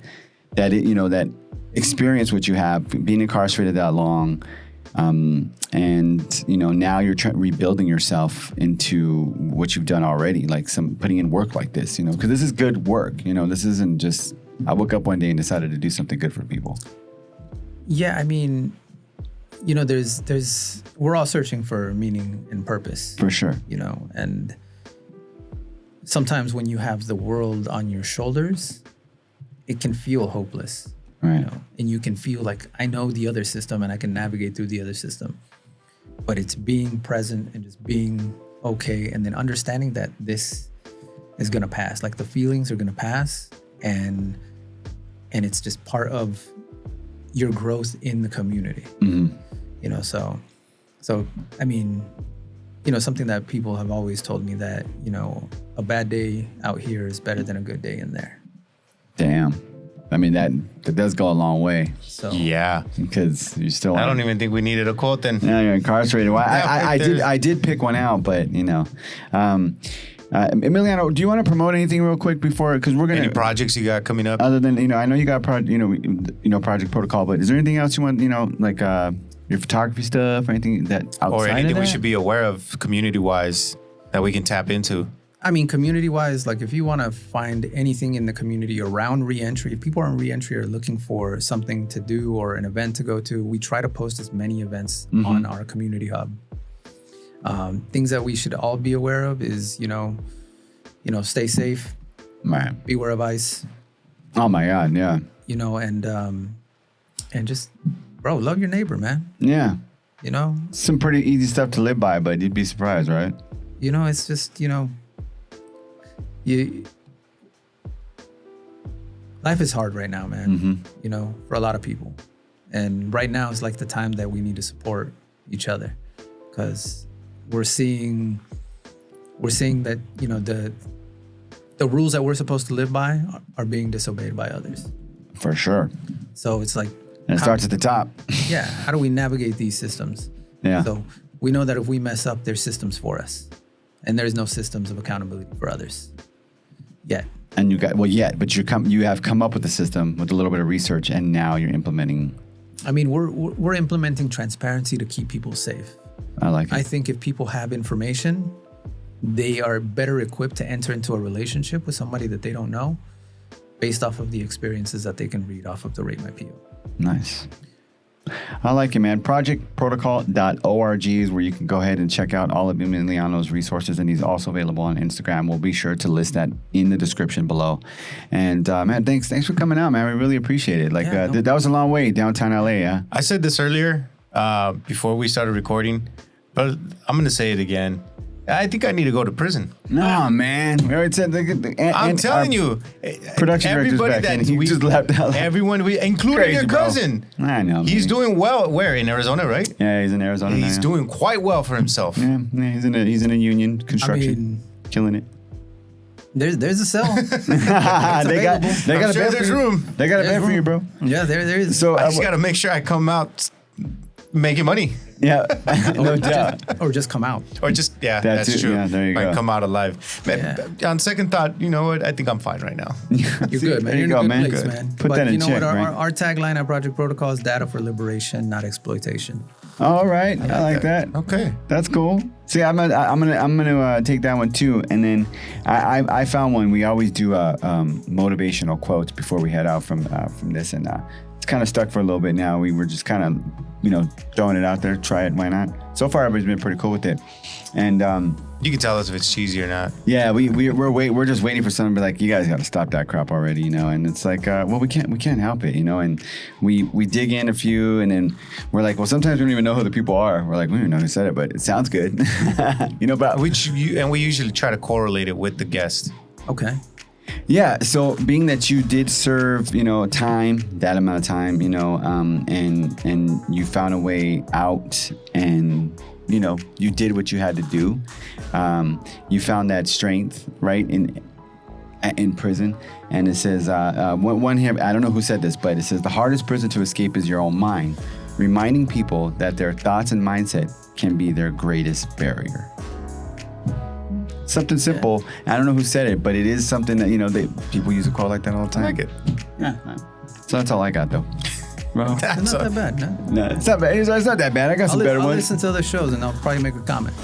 experience what you have, being incarcerated that long, and now you're rebuilding yourself into what you've done already, like putting in work like this, because this is good work. This isn't just I woke up one day and decided to do something good for people. Yeah, I mean, we're all searching for meaning and purpose. For sure. And sometimes when you have the world on your shoulders, it can feel hopeless. Right. And you can feel like, I know the other system and I can navigate through the other system. but it's being present and just being okay, and then understanding that this is gonna pass. Like the feelings are gonna pass, and it's just part of your growth in the community. You know, so I mean, you know, something that people have always told me that, you know, a bad day out here is better than a good day in there. Damn. I mean, that does go a long way. So Yeah. Because you still. I don't even think we needed a quote then. Yeah, you're incarcerated. Well, Yeah, I did pick one out, but you know, Emiliano, do you want to promote anything real quick before? Because we're gonna Any projects you got coming up? other than, you know, I know you got Project Protocol, but is there anything else you want? You know, like your photography stuff or anything that outside Or anything of that? we should be aware of community-wise that we can tap into? I mean, community-wise, like if you want to find anything in the community around reentry, if people are in reentry are looking for something to do or an event to go to, we try to post as many events on our community hub. Things that we should all be aware of is, you know, stay safe, Man. beware of ICE, Oh my God, yeah, you know, and just, bro, love your neighbor, man. yeah. You know, Some pretty easy stuff to live by, but you'd be surprised, right? it's just, you know, life is hard right now, man. You know, for a lot of people, and right now is like the time that we need to support each other, because we're seeing that, you know, the rules that we're supposed to live by are being disobeyed by others. For sure. So it's like, And it starts at the top. yeah, how do we navigate these systems? Yeah. So we know that if we mess up, there's systems for us, and there's no systems of accountability for others yet. And you have come up with the system with a little bit of research, and now you're implementing. I mean, we're implementing transparency to keep people safe. I like it. I think if people have information, they are better equipped to enter into a relationship with somebody that they don't know based off of the experiences that they can read off of the Rate My PO. Nice. I like it, man. Projectprotocol.org is where you can go ahead and check out all of Emiliano's resources, and he's also available on Instagram. We'll be sure to list that in the description below. And man, thanks for coming out, man. We really appreciate it. Like that was a long way downtown LA. Yeah. I said this earlier before we started recording, but I'm going to say it again. I think I need to go to prison. No, man. We already said I'm telling you, production director's back, and he just left out. Everyone, including Crazy, your bro. cousin. I know. He's man. doing well. Where? In Arizona, right? Yeah, he's in Arizona. He's now, doing quite well for himself. Yeah, he's in a union construction, I mean, killing it. there's a cell. they got available. a I'm bed sure for there's you. room. They got a There's bed for you, bro. Yeah, there is. So I just got to make sure I come out making money. yeah, no doubt. Or just come out. Or just, That's that's it. true. Yeah, there you Like, go. come out alive. Man, on second thought, you know what? I think I'm fine right now. You're good, man. There you You're in go, a good man. place, Good. man. Put but that in you know check, what? right? Our tagline at Project Protocol is data for liberation, not exploitation. All right, I like that. Okay. That's cool. See, I'm gonna take that one too, and then I found one. We always do motivational quotes before we head out from this, and it's kind of stuck for a little bit now. We were just kind of throwing it out there. Try it, why not? So far, everybody's been pretty cool with it, and You can tell us if it's cheesy or not. yeah, we're just waiting for someone to be like, you guys got to stop that crap already, And it's like, well, we can't help it, And we dig in a few, and then we're like, well, sometimes we don't even know who the people are. We're like, we don't even know who said it, but it sounds good, But We usually try to correlate it with the guest. Okay. yeah. So being that you did serve, time, that amount of time, and you found a way out, and you did what you had to do. You found that strength, right, in prison. And it says, one here, I don't know who said this, but it says, the hardest prison to escape is your own mind, reminding people that their thoughts and mindset can be their greatest barrier. Something simple. I don't know who said it, but it is something that, people use a quote like that all the time. I like it. Yeah. So that's all I got, though. Well, It's not that bad, no? no, it's not bad. It's not that bad. I got some better I'll ones. listen to other shows and I'll probably make a comment.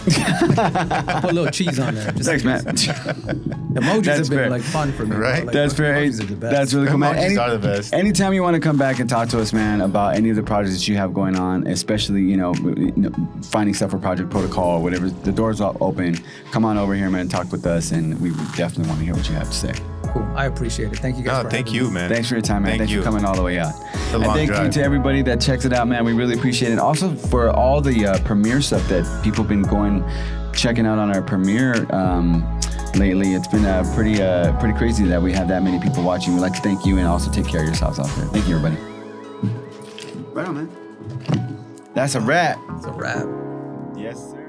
I'll put a little cheese on there. Thanks, man. Emojis That's have been fair. like fun for me. Right. Like, That's fair. Hey, emojis are the best. that's really cool, man. Emojis are the best. Anytime you want to come back and talk to us, man, about any of the projects that you have going on, especially finding stuff for Project Protocol or whatever, the doors are open. Come on over here, man. Talk with us, and we definitely want to hear what you have to say. Cool. I appreciate it. Thank you guys. No, for thank having you, me. man. Thanks for your time, man. Thank Thanks you. for coming all the way out. a And long thank you drive. to everybody that checks it out, man. We really appreciate it. And also for all the premiere stuff that people have been checking out on our premiere lately. It's been pretty crazy that we have that many people watching. We'd like to thank you and also take care of yourselves out there. Thank you, everybody. Right on, man. That's a wrap. It's a wrap. Yes, sir.